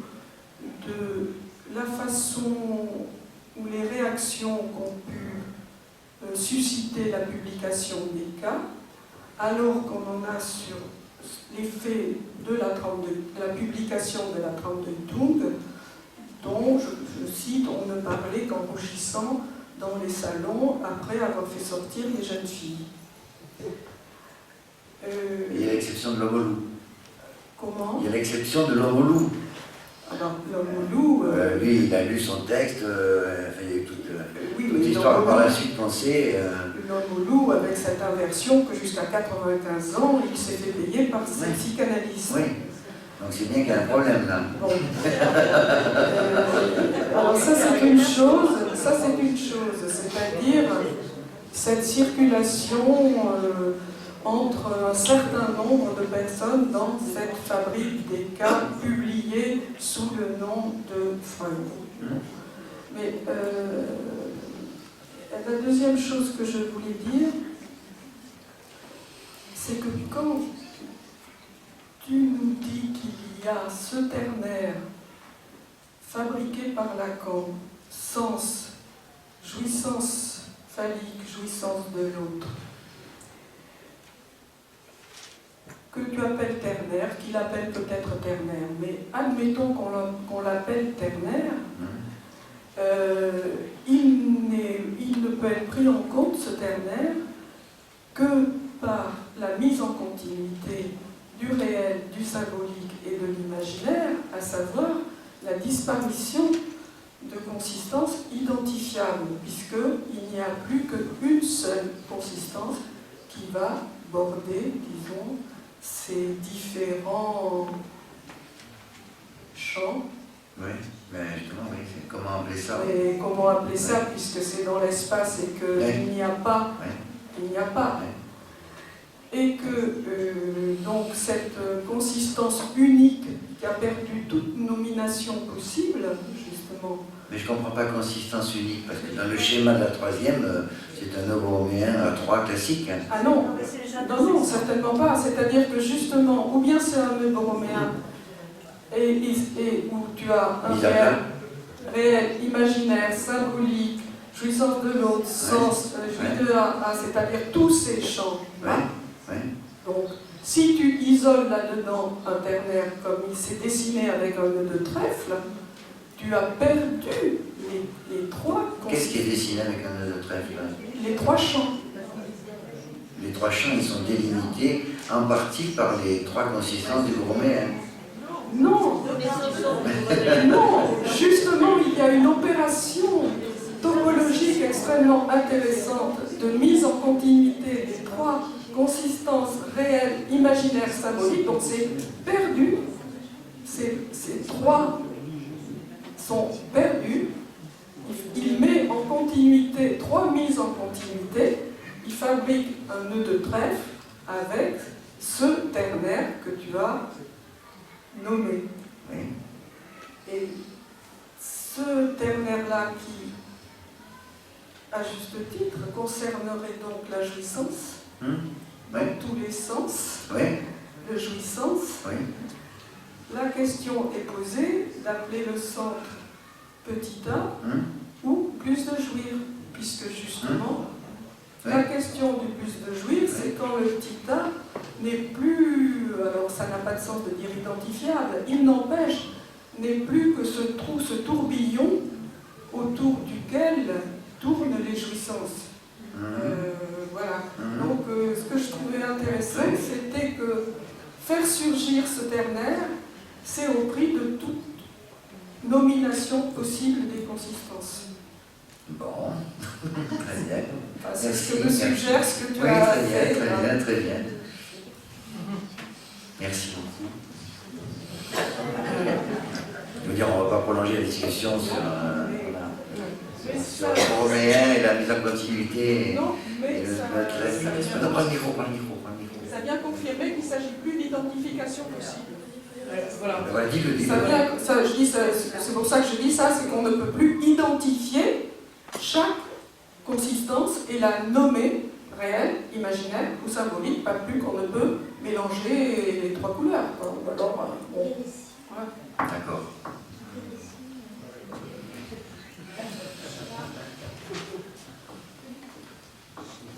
de la façon ou les réactions qu'ont pu susciter la publication des cas, alors qu'on en a sur l'effet de la publication de la Traumdeutung, dont, je cite, on ne parlait qu'en rougissant dans les salons après avoir fait sortir les jeunes filles. Il y a l'exception de l'homme au loup. Comment? Il y a l'exception de l'homme au loup. Alors, l'homme au loup... lui, il a lu son texte, il y a eu toute oui, l'histoire par la suite pensée. L'homme au loup, avec cette inversion que jusqu'à 95 ans, il s'est fait payer par ses psychanalystes. Oui. Donc c'est bien qu'il y a un problème là. Bon. Alors ça c'est une chose, c'est-à-dire cette circulation entre un certain nombre de personnes dans cette fabrique des cas publiés sous le nom de Freud. Mais la deuxième chose que je voulais dire, c'est que quand tu nous dis qu'il y a ce ternaire fabriqué par Lacan, sens, jouissance phallique, jouissance de l'autre, que tu appelles ternaire, qu'il appelle peut-être ternaire, mais admettons qu'on l'appelle ternaire, il ne peut être pris en compte, ce ternaire, que par la mise en continuité du réel, du symbolique et de l'imaginaire, à savoir la disparition de consistance identifiable, puisqu'il n'y a plus qu'une seule consistance qui va border, disons, ces différents champs. Oui, mais justement, oui, comment appeler ça? Et comment appeler ça, puisque c'est dans l'espace et qu'il n'y a pas. Il n'y a pas. Et que donc cette consistance unique qui a perdu toute nomination possible, justement. Mais je ne comprends pas consistance unique, parce que dans le schéma de la troisième, c'est un neuroméen à 3 classique. Ah non, non, certainement pas. C'est-à-dire que justement, ou bien c'est un neuroméen, et où tu as un réel, imaginaire, symbolique, jouissance de l'autre, sens, jouissance de A, c'est-à-dire tous ces champs. Donc, si tu isoles là-dedans un ternaire comme il s'est dessiné avec un nœud de trèfle, tu as perdu les trois... Qu'est-ce qui est dessiné avec un nœud de trèfle? Les trois champs. Les trois champs, ils sont délimités en partie par les 3 consistances du broméen. Non, non, justement, il y a une opération topologique extrêmement intéressante de mise en continuité des 3 consistances réelles, imaginaires l'imaginaire symbolique, donc c'est perdu, ces trois sont perdus. Il met en continuité, trois mises en continuité, il fabrique un nœud de trèfle avec ce ternaire que tu as nommé. Oui. Et ce ternaire-là qui, à juste titre, concernerait donc la jouissance, dans tous les sens, Oui. de jouissance. Oui. La question est posée d'appeler le centre petit a ou plus de jouir, puisque justement, la question du plus de jouir, c'est quand le petit a n'est plus, alors ça n'a pas de sens de dire identifiable, il n'empêche, n'est plus que ce trou, ce tourbillon autour duquel tournent les jouissances. Voilà. Donc ce que je trouvais intéressant, c'était que faire surgir ce ternaire, c'est au prix de toute nomination possible des consistances. Bon, très bien. Enfin, c'est Merci, ce que me suggère ce que tu Oui, as très bien, fait. très bien, très bien. Merci beaucoup. Je veux dire, on ne va pas prolonger la discussion sur le roméen et la mise en continuité. Non, mais Non, pas le micro, pas le micro, pas le micro. ça vient confirmer qu'il ne s'agit plus d'identification possible. Voilà. Voilà, dis-le, dis-le. C'est pour ça que je dis ça, c'est qu'on ne peut plus identifier chaque consistance et la nommer réelle, imaginaire ou symbolique, pas plus qu'on ne peut mélanger les trois couleurs. Ou alors, bon, voilà. D'accord.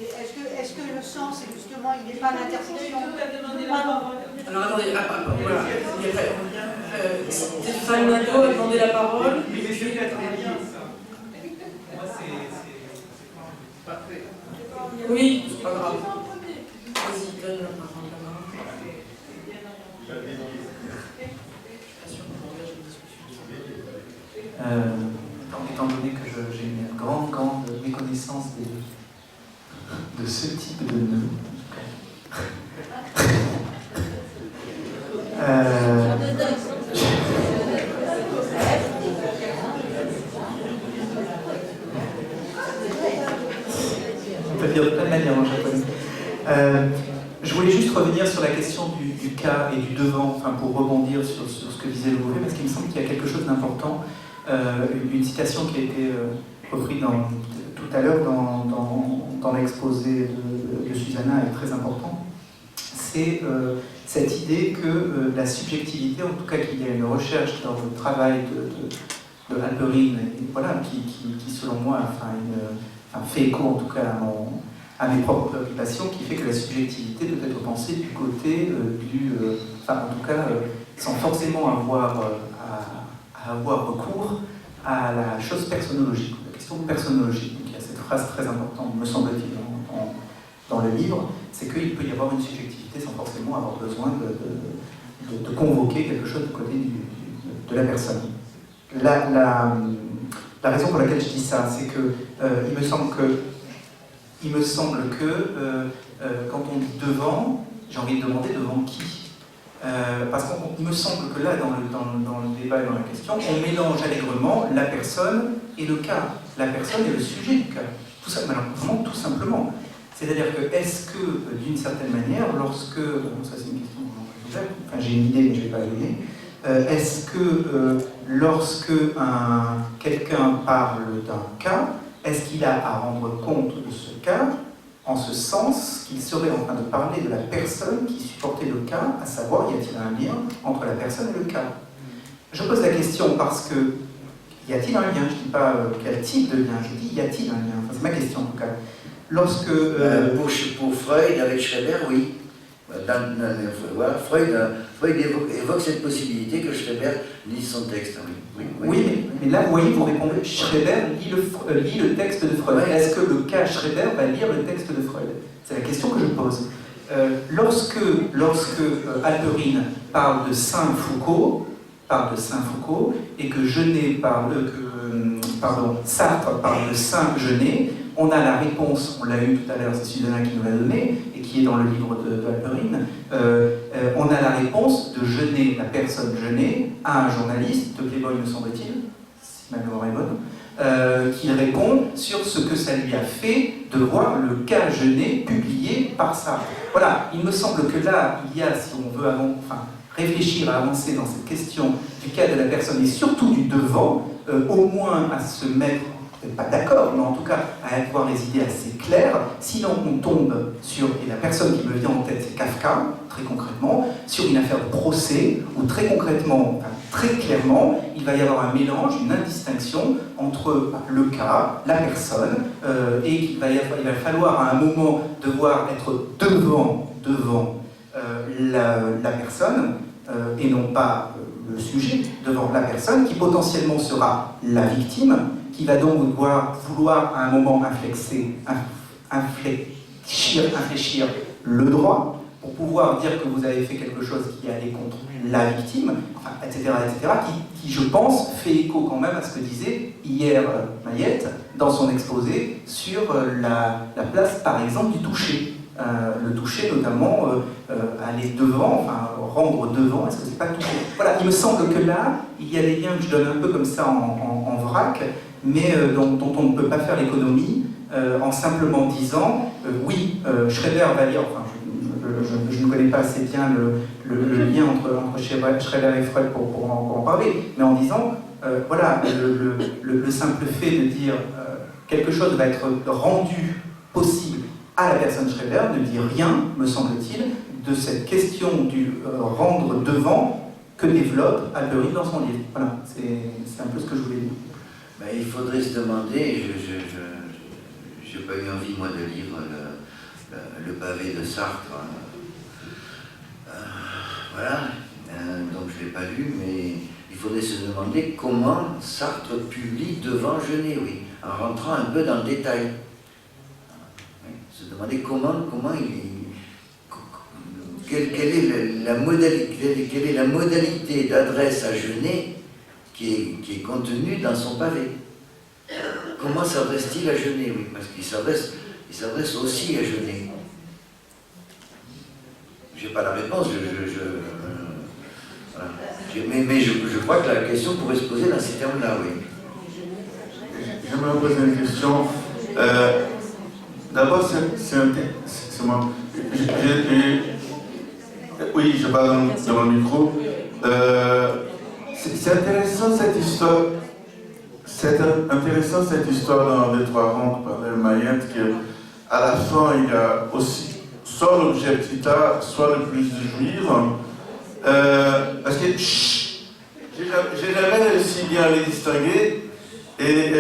Est-ce que le sens, justement, il n'est pas l'intersection? Alors attendez, voilà. Stéphane Nadeau a demandé la parole. Oui, c'est pas grave. Vas-y, donne la parole là-bas. Étant donné que j'ai une grande méconnaissance de ce type de nœud, on peut le dire de plein de manières en japonais. Je voulais juste revenir sur la question du cas et du devant, enfin pour rebondir sur ce que disait le Beauvais, parce qu'il me semble qu'il y a quelque chose d'important, une citation qui a été reprise tout à l'heure dans l'exposé de Susanna est très important. C'est cette idée que la subjectivité, en tout cas qu'il y a une recherche dans le travail de Halperin, voilà, qui selon moi fait écho en tout cas à mes propres préoccupations, qui fait que la subjectivité doit être pensée du côté en tout cas sans forcément avoir recours à la chose personnologique, la question personnologique. Donc il y a cette phrase très importante, me semble-t-il, dans le livre, c'est qu'il peut y avoir une subjectivité sans forcément avoir besoin de convoquer quelque chose du côté de la personne. La raison pour laquelle je dis ça, c'est que il me semble que quand on dit devant, j'ai envie de demander devant qui. Parce qu'il me semble que là, dans le débat et dans la question, on mélange allègrement la personne et le cas. La personne et le sujet du cas. Tout ça, vraiment, tout simplement. C'est-à-dire que, est-ce que, d'une certaine manière, lorsque... ça c'est une question ouverte, enfin j'ai une idée mais je ne vais pas la donner. Est-ce que lorsque quelqu'un parle d'un cas, est-ce qu'il a à rendre compte de ce cas en ce sens qu'il serait en train de parler de la personne qui supportait le cas, à savoir, y a-t-il un lien entre la personne et le cas? Je pose la question parce que, y a-t-il un lien? Je ne dis pas quel type de lien, je dis y a-t-il un lien? Enfin, c'est ma question en tout cas. Lorsque... Pour Freud, avec Schreber, oui. Voilà, Freud évoque cette possibilité que Schreber lise son texte. Oui, mais là, vous voyez, vous répondez, Schreber lit le texte de Freud. Ouais. Est-ce que le cas Schreber va lire le texte de Freud? C'est la question que je pose. Lorsque Halperin parle de Saint-Foucault, et que Sartre parle de Saint-Genet, on a la réponse, on l'a eu tout à l'heure, c'est Susanna qui nous l'a donné, et et qui est dans le livre de Alperine, on a la réponse de Genet, la personne Genet, à un journaliste de Playboy, me semble-t-il, si ma mémoire est bonne, qui répond sur ce que ça lui a fait de voir le cas Genet publié par Sartre. Voilà, il me semble que là, il y a, si on veut réfléchir à avancer dans cette question du cas de la personne et surtout du devant, au moins à se mettre, peut-être pas d'accord, mais en tout cas à avoir les idées assez claires, sinon on tombe sur, et la personne qui me vient en tête c'est Kafka, très concrètement, sur une affaire de procès, où très concrètement, très clairement, il va y avoir un mélange, une indistinction entre le cas, la personne, et il va falloir à un moment devoir être devant la personne, et non pas le sujet, devant la personne, qui potentiellement sera la victime, qui va donc vouloir à un moment infléchir le droit, pour pouvoir dire que vous avez fait quelque chose qui allait contre la victime, enfin, etc., qui, je pense, fait écho quand même à ce que disait hier Mayette dans son exposé sur la place, par exemple, du toucher. Le toucher, notamment, aller devant, enfin, rendre devant, est-ce que c'est pas toucher? Voilà, il me semble que là, il y a des liens que je donne un peu comme ça en vrac, mais dont on ne peut pas faire l'économie en simplement disant, oui, Schreber va lire, enfin, je ne connais pas assez bien le lien entre Schreber et Freud pour en parler, mais en disant, voilà, le simple fait de dire quelque chose va être rendu possible à la personne Schreber ne dit rien, me semble-t-il, de cette question du rendre devant que développe Alperine dans son livre. Voilà, c'est un peu ce que je voulais dire. Ben, il faudrait se demander, je n'ai pas eu envie moi de lire le pavé de Sartre, voilà, donc je ne l'ai pas lu, mais il faudrait se demander comment Sartre publie devant Genet, oui, en rentrant un peu dans le détail. Se demander comment quelle est la modalité d'adresse à Genet qui est contenue dans son pavé. Comment s'adresse-t-il à Genet? Oui, parce qu'il s'adresse aussi à Genet. Je n'ai pas la réponse, voilà. Mais je crois que la question pourrait se poser dans ces termes-là, oui. J'aimerais poser une question. D'abord, c'est moi. Oui, je parle dans le micro. C'est intéressant cette histoire. C'est intéressant cette histoire dans les trois rangs par Mayette, qu'à la fin, il y a aussi soit l'objet petit a, soit le plus de jouir. Parce que j'ai jamais réussi bien à les distinguer. Et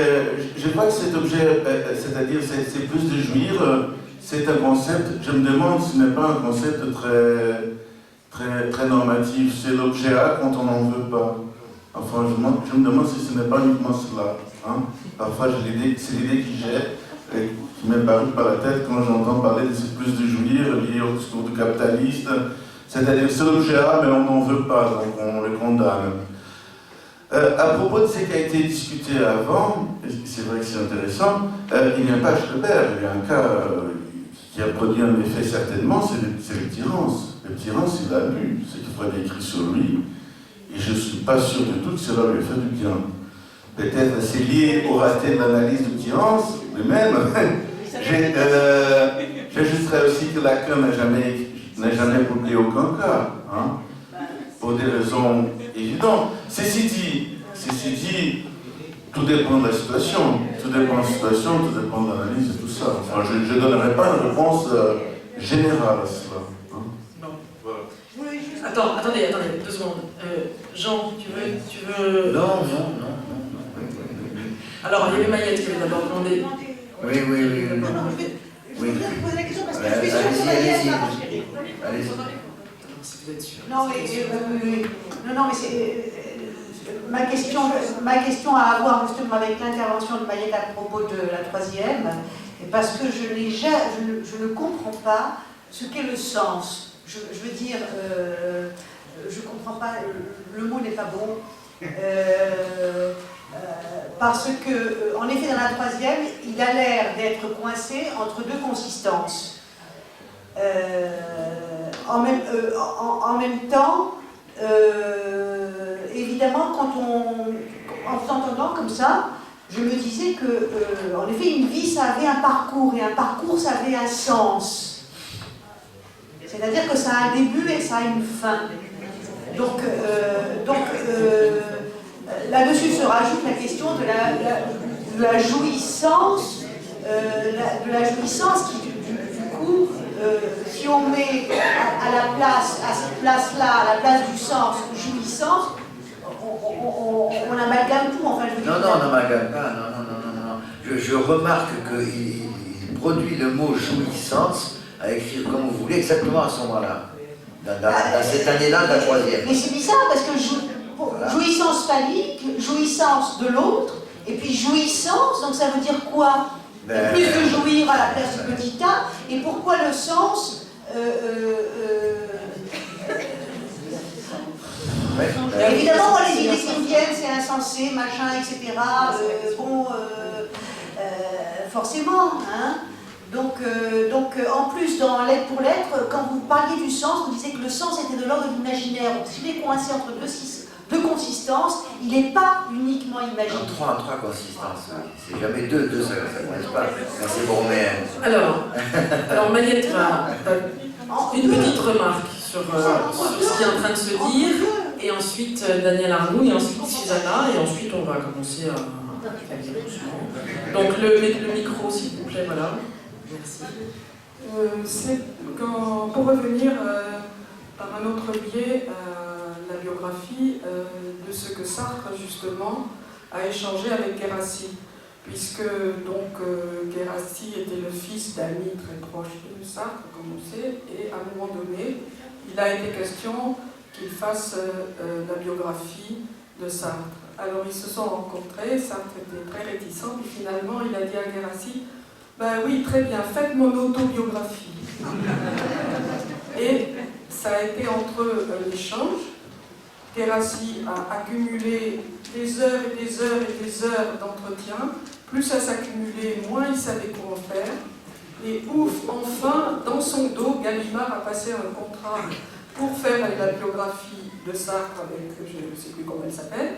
je crois que cet objet, c'est-à-dire c'est plus de jouir, c'est un concept, je me demande si ce n'est pas un concept très normatif. C'est l'objet A quand on n'en veut pas. Enfin, je me demande si ce n'est pas uniquement cela. Hein. Parfois, c'est l'idée qui j'ai, qui m'est parue par la tête quand j'entends parler de ce plus de jouir lié au discours du capitaliste. C'est-à-dire c'est l'objet A, mais on n'en veut pas, donc on le condamne. À propos de ce qui a été discuté avant, et c'est vrai que c'est intéressant, il n'y a pas Schreber, il y a un cas qui a produit un effet certainement, c'est le Tyrance. Le Tyrance, il a lu ce que Freud a écrit sur lui, et je ne suis pas sûr du tout que cela lui a fait du bien. Peut-être c'est lié au raté de l'analyse du Tyrance, mais même, j'ajouterais aussi que Lacan n'a jamais publié aucun cas. Hein, pour des raisons évidentes. Ceci dit, tout dépend de la situation. Tout dépend de la situation, tout dépend de l'analyse et tout ça. Enfin, je ne donnerai pas une réponse générale à cela. Hein. Non. Voilà. Attendez, 2 secondes. Jean, tu veux... Non. Alors, il y avait Mayette qui avait d'abord demandé... Oui. Je voudrais vous poser la question parce que je suis Allez-y. Si vous êtes sûr. Non, mais c'est ma question à avoir justement avec l'intervention de Mayette à propos de la troisième, parce que je ne comprends pas ce qu'est le sens. Je veux dire, je ne comprends pas, le mot n'est pas bon, parce que, en effet, dans la troisième, il a l'air d'être coincé entre deux consistances. En même temps, évidemment, en vous entendant comme ça, je me disais que, en effet, une vie, ça avait un parcours, et un parcours, ça avait un sens. C'est-à-dire que ça a un début et ça a une fin. Donc là-dessus se rajoute la question de la jouissance, de la jouissance qui, du coup, si on met à cette place-là, à la place du sens, jouissance, on amalgame tout, enfin, je veux dire. Non, on n'amalgame pas, non. Je remarque qu'il produit le mot jouissance à écrire comme vous voulez, exactement à ce moment-là. Dans cette année-là, de la troisième. Mais c'est bizarre parce que jouissance phallique, jouissance de l'autre, et puis jouissance, donc ça veut dire quoi? Plus de jouir à la place du petit A, et pourquoi le sens évidemment, moi, les idées qui me viennent, c'est insensé, machin, etc. Forcément, hein. Donc, en plus, dans Lettre pour lettre, quand vous parliez du sens, vous disiez que le sens était de l'ordre de l'imaginaire. Donc, s'il est coincé entre deux consistances, il n'est pas uniquement imaginaire. Trois consistances, c'est jamais deux, ça ne coince pas. C'est bon, mais... Alors Mayette va une petite remarque sur ce qui est en train de se dire, et ensuite Daniel Arnoux, et ensuite Susanna, et ensuite on va commencer à dire doucement. Donc le micro, s'il vous plaît, voilà. Merci. Pour revenir par un autre biais à la biographie de ce que Sartre, justement, a échangé avec Guérassi, puisque donc Guérassi était le fils d'amis très proches de Sartre, comme on sait, et à un moment donné, il a été question qu'il fasse la biographie de Sartre. Alors ils se sont rencontrés, Sartre était très réticent, et finalement il a dit à Guérassi: ben oui, très bien, faites mon autobiographie. Et ça a été entre eux un échange. Guérassi a accumulé des heures et des heures et des heures d'entretien. Plus ça s'accumulait, moins il savait comment faire. Et ouf, enfin, dans son dos, Gallimard a passé un contrat pour faire la biographie de Sartre avec, je ne sais plus comment elle s'appelle,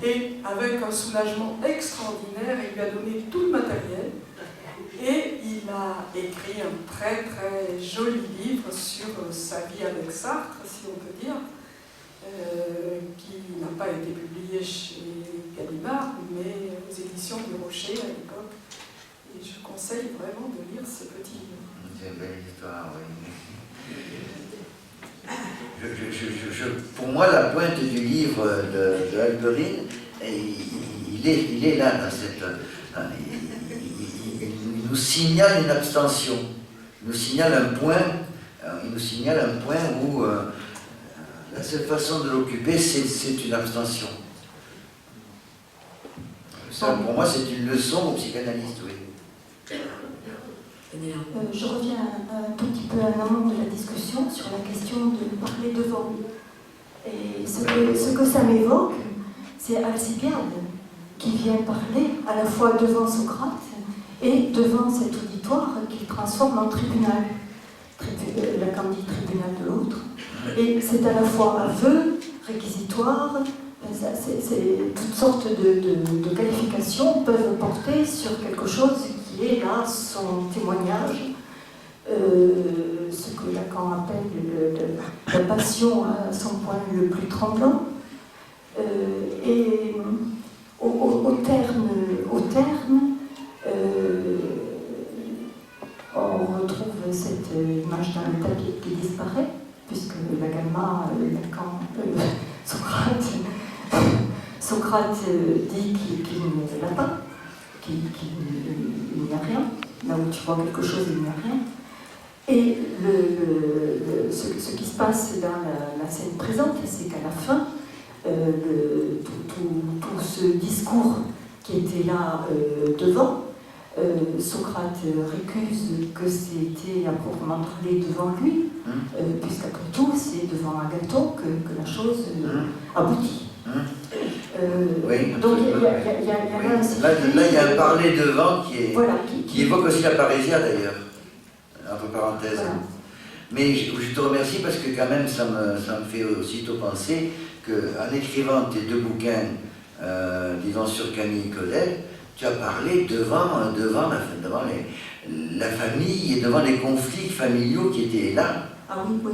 et avec un soulagement extraordinaire, il lui a donné tout le matériel. Et il a écrit un très très joli livre sur sa vie avec Sartre, si on peut dire, qui n'a pas été publié chez Gallimard, mais aux éditions du Rocher à l'époque. Et je conseille vraiment de lire ce petit livre. C'est une belle histoire, oui. Pour moi, la pointe du livre de Halperin, il est là, dans cette... Il nous signale une abstention. Il nous signale un point où la seule façon de l'occuper, c'est une abstention. Ça, pour moi, c'est une leçon aux psychanalystes, oui. Je reviens un tout petit peu en amont de la discussion sur la question de parler devant. Et ce que ça m'évoque, c'est Alcibiade qui vient parler à la fois devant Socrate et devant cet auditoire qu'il transforme en tribunal. Lacan dit tribunal de l'autre. Et c'est à la fois aveu, réquisitoire, toutes sortes de qualifications peuvent porter sur quelque chose qui est là, son témoignage, ce que Lacan appelle la passion à son point le plus tremblant. Et au terme, on retrouve cette image dans le tapis qui disparaît, puisque la gamma, Lacan, Socrate dit qu'il ne l'a pas, qu'il n'y a rien. Là où tu vois quelque chose, il n'y a rien. Et ce qui se passe dans la scène présente, c'est qu'à la fin, tout ce discours qui était là devant, Socrate récuse que c'était à proprement parler devant lui, puisqu'après tout, c'est devant Agathon que la chose aboutit. Oui, donc il y a là, il y a un parler devant qui évoque aussi la parésia d'ailleurs, entre parenthèses. Voilà. Mais je te remercie parce que quand même ça me fait aussitôt penser qu'en écrivant tes 2 bouquins, disons sur Camille Claudel, tu as parlé devant la famille et devant les conflits familiaux qui étaient là. Ah oui, oui.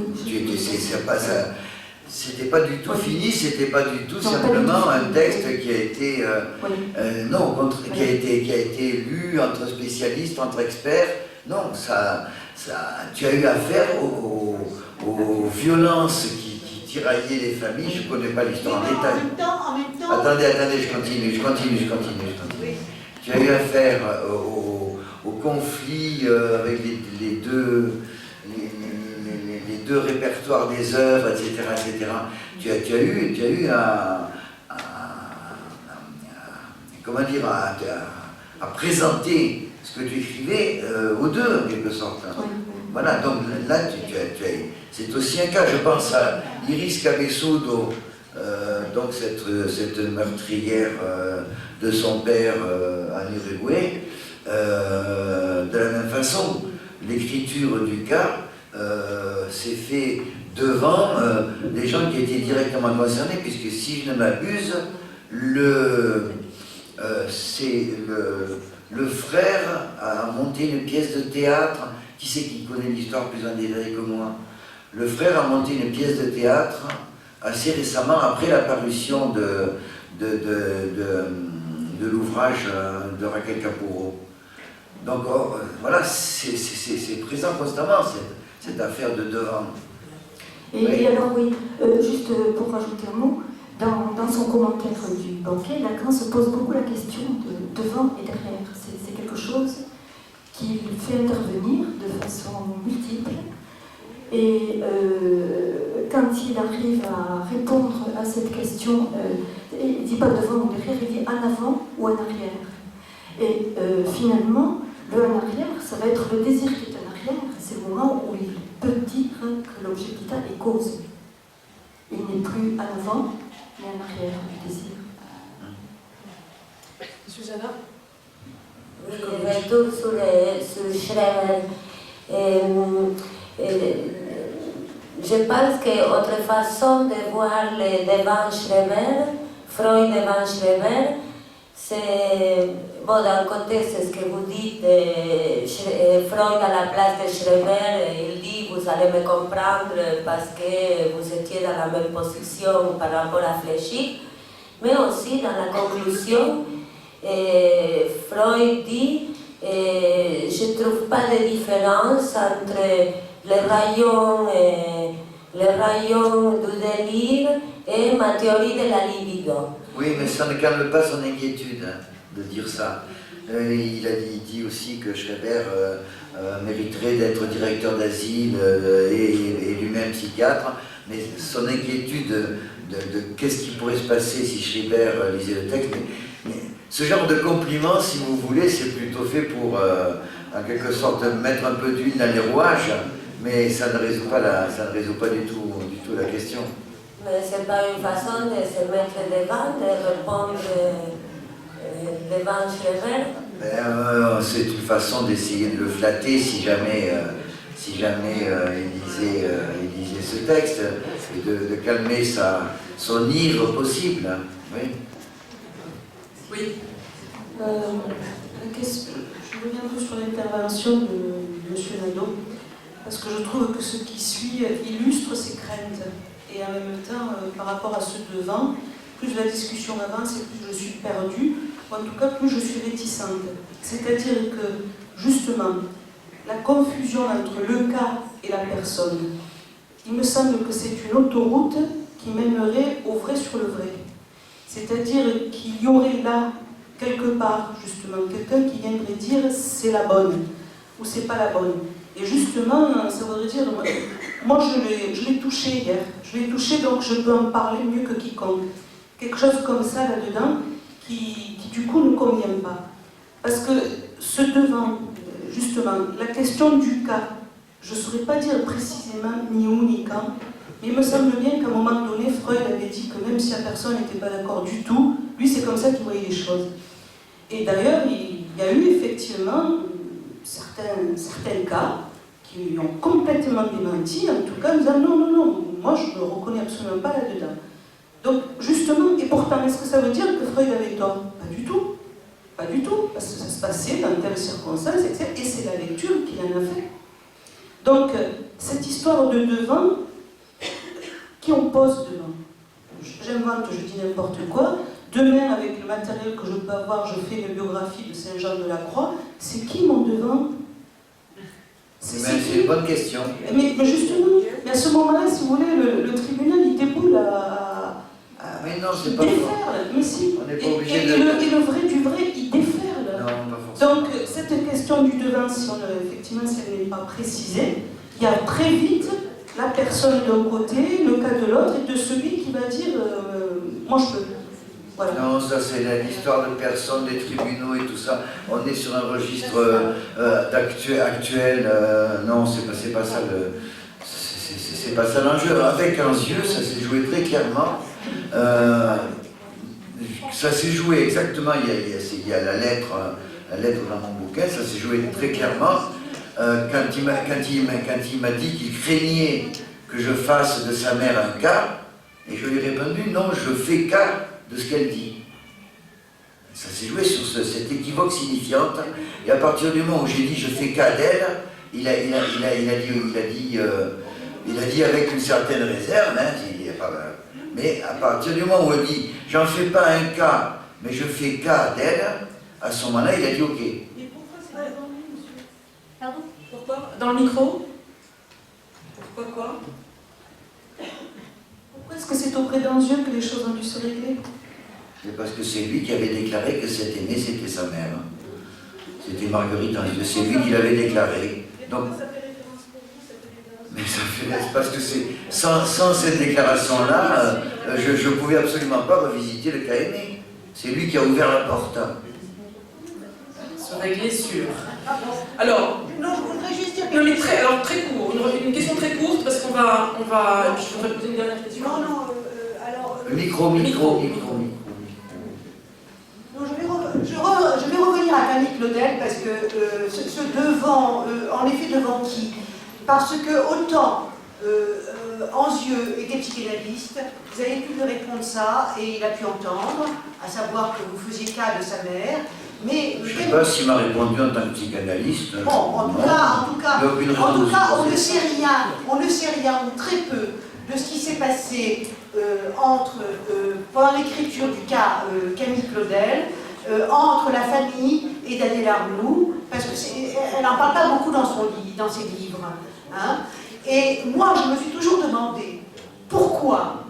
C'était pas du tout fini, c'était pas du tout simplement un texte qui a été non, qui a été lu entre spécialistes, entre experts. Non, tu as eu affaire aux violences qui tiraillaient les familles. Je ne connais pas l'histoire en détail. En même temps... Attendez, je continue. Oui. Tu as eu affaire aux conflits avec les deux répertoires des œuvres, etc. Tu as eu à présenter ce que tu écrivais aux deux, en quelque sorte. Oui. Voilà, donc là, c'est aussi un cas, je pense à Iris Cabeçudo, donc cette meurtrière de son père en Uruguay. De la même façon, l'écriture du cas s'est fait devant des gens qui étaient directement concernés, puisque si je ne m'abuse, c'est le frère a monté une pièce de théâtre. Qui c'est qui connaît l'histoire plus en détail que moi? Le frère a monté une pièce de théâtre assez récemment, après la parution de l'ouvrage de Raquel Capurro. Donc voilà, c'est présent constamment cette affaire de devant. Et alors oui, juste pour rajouter un mot, dans son commentaire du banquet, Lacan se pose beaucoup la question de devant et derrière. C'est quelque chose qu'il fait intervenir de façon multiple. Et quand il arrive à répondre à cette question, il ne dit pas devant ou derrière, il dit en avant ou en arrière. Et finalement, le en arrière, ça va être le désir qui est en arrière. C'est le moment où il peut dire que l'objet vital est cause. Il n'est plus en avant, mais en arrière du désir. Susanna? Je retourne sur Schreber. Je pense qu'autre façon de voir le devant Schreber, Freud devant Schreber, c'est, bon, d'un côté, c'est ce que vous dites, Freud à la place de Schreber, il dit, vous allez me comprendre parce que vous étiez dans la même position par rapport à Fléchig, mais aussi dans la conclusion, Freud dit, je ne trouve pas de différence entre les rayons du délire et ma théorie de la libido. Oui, mais ça ne calme pas son inquiétude de dire ça. Il dit aussi que Schreber mériterait d'être directeur d'asile et lui-même psychiatre, mais son inquiétude de qu'est-ce qui pourrait se passer si Schreber lisait le texte, mais ce genre de compliment, si vous voulez, c'est plutôt fait pour, en quelque sorte, mettre un peu d'huile dans les rouages, mais ça ne résout pas du tout la question. Mais ce n'est pas une façon de se mettre devant, de répondre devant Schreber. C'est une façon d'essayer de le flatter si jamais il lisait ce texte, et de calmer son ivre possible. Oui. Oui. Je reviens un peu sur l'intervention de M. Nadeau, parce que je trouve que ce qui suit illustre ses craintes. Et en même temps, par rapport à ce devant, plus la discussion avance et plus je suis perdue, ou en tout cas plus je suis réticente. C'est-à-dire que, justement, la confusion entre le cas et la personne, il me semble que c'est une autoroute qui mènerait au vrai sur le vrai. C'est-à-dire qu'il y aurait là, quelque part, justement, quelqu'un qui viendrait dire c'est la bonne ou c'est pas la bonne. Et justement, ça voudrait dire, moi je l'ai touché hier, je l'ai touché donc je peux en parler mieux que quiconque. Quelque chose comme ça là-dedans qui du coup ne convient pas. Parce que ce devant, justement, la question du cas, je ne saurais pas dire précisément ni où ni quand, mais il me semble bien qu'à un moment donné, Freud avait dit que même si la personne n'était pas d'accord du tout, lui c'est comme ça qu'il voyait les choses. Et d'ailleurs, il y a eu effectivement certains cas qui qui lui ont complètement démenti, en tout cas, en disant non, non, non, moi je ne me reconnais absolument pas là-dedans. Donc, justement, et pourtant, est-ce que ça veut dire que Freud avait tort? Pas du tout. Pas du tout, parce que ça se passait dans telles circonstances, etc. Et c'est la lecture qu'il en a fait. Donc, cette histoire de devant, qui on pose devant? J'invente, je dis n'importe quoi. Demain, avec le matériel que je peux avoir, je fais une biographie de Saint-Jean de la Croix. C'est qui mon devant? C'est une bonne question. Mais justement, mais à ce moment-là, si vous voulez, le tribunal, il déboule mais non, c'est pas déferle, mais si. On n'est pas obligé et le vrai du vrai, il déferle. Non, pas forcément. Donc, cette question du devant, si effectivement, si elle n'est pas précisée, il y a très vite la personne d'un côté, le cas de l'autre, et de celui qui va dire moi je peux. Voilà. Non, ça c'est l'histoire de personnes, des tribunaux et tout ça. On est sur un registre actuel. Non, c'est pas ça c'est pas ça l'enjeu. Avec Anzieux, ça s'est joué très clairement. Ça s'est joué exactement. Il y a la lettre dans mon bouquin. Ça s'est joué très clairement. Quand il m'a dit qu'il craignait que je fasse de sa mère un cas, et je lui ai répondu non, je fais cas de ce qu'elle dit. Ça s'est joué sur cette équivoque signifiante, et à partir du moment où j'ai dit je fais cas d'elle, il a dit avec une certaine réserve, hein, mais à partir du moment où il dit j'en fais pas un cas, mais je fais cas d'elle, à ce moment-là il a dit ok. Et pourquoi c'est pas dans lui, monsieur? Pardon? Pourquoi? Dans le micro? Pourquoi quoi? Pourquoi est-ce que c'est auprès d'Anzieux que les choses ont dû se régler? C'est parce que c'est lui qui avait déclaré que cette aînée c'était sa mère. C'était Marguerite Anzieux, c'est lui qui l'avait déclaré. Donc, mais ça fait parce que c'est sans cette déclaration-là, je ne pouvais absolument pas revisiter le cas aîné. C'est lui qui a ouvert la porte. Se régler sur. Alors. Non, je voudrais juste dire. Non, mais très court. Une question très courte parce qu'on va. Je voudrais poser une dernière question. Non, non. Alors. Micro. Non, je vais revenir à Camille Claudel parce que ce devant, en effet, devant qui? Parce que autant Anzieux était psychanalyste, vous avez pu lui répondre ça et il a pu entendre, à savoir que vous faisiez cas de sa mère. Mais je ne sais pas s'il m'a répondu en tant que psychanalyste. Bon, en tout cas, on ne sait rien ou très peu de ce qui s'est passé pendant l'écriture du cas Camille Claudel, entre la famille et Daniel Arnoux, parce qu'elle n'en parle pas beaucoup dans ses livres. Hein. Et moi, je me suis toujours demandé pourquoi,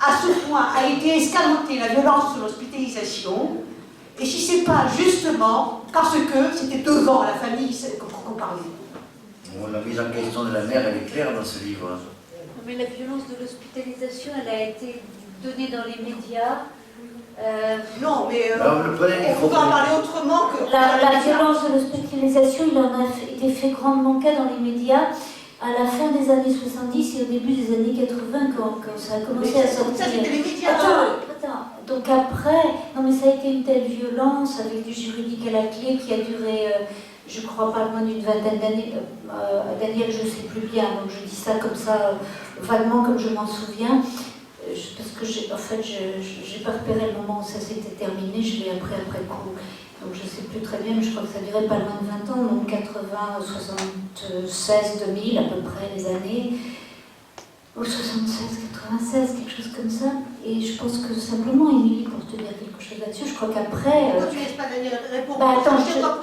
à ce point, a été escamotée la violence sur l'hospitalisation, et si c'est pas justement parce que c'était devant la famille qu'on parlait. La mise en question de la mère, elle est claire dans ce livre. Mais la violence de l'hospitalisation, elle a été donnée dans les médias. Non, mais on peut en parler autrement que... La violence de l'hospitalisation, il en a été fait grandement cas dans les médias à la fin des années 70 et au début des années 80 quand ça a commencé à sortir. Ça, c'était les médias. Attends. Donc après, non mais ça a été une telle violence avec du juridique à la clé qui a duré, je crois, pas moins d'une vingtaine d'années. Daniel, je ne sais plus bien, donc je dis ça comme ça, vaguement comme je m'en souviens. Parce que j'ai pas repéré le moment où ça s'était terminé, je l'ai appris après coup. Donc je ne sais plus très bien, mais je crois que ça durait pas loin de 20 ans, donc 80, 76, 2000 à peu près les années, ou 76, 96, quelque chose comme ça. Et je pense que simplement, Émilie, pour te dire quelque chose là-dessus, je crois qu'après... Tu laisses pas Daniel répondre. Bah attends, tu vas à la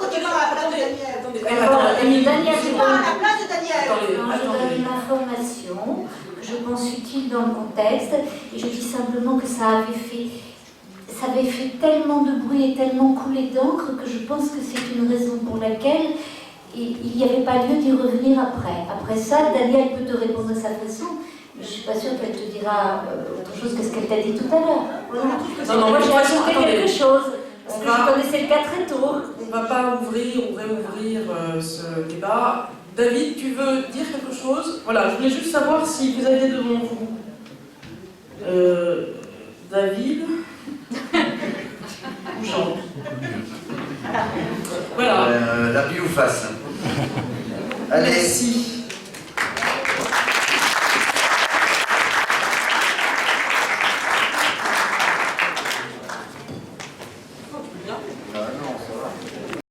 place de Daniel. Daniel, Tu vas à la place de Daniel. Je donne une information que je pense utile dans le contexte, et je dis simplement que ça avait fait tellement de bruit et tellement coulé d'encre que je pense que c'est une raison pour laquelle il n'y avait pas lieu d'y revenir après. Après ça, Daniel peut te répondre à sa façon, mais je ne suis pas sûre qu'elle te dira autre chose que ce qu'elle t'a dit tout à l'heure. Voilà. Moi, j'ai ajouté quelque chose, parce que je connaissais le cas très tôt. On ne va pas réouvrir ce débat. David, tu veux dire quelque chose? Voilà, je voulais juste savoir si vous aviez devant vous David ou Jean. Voilà. La pile ou face. Allez. Merci. Ah non.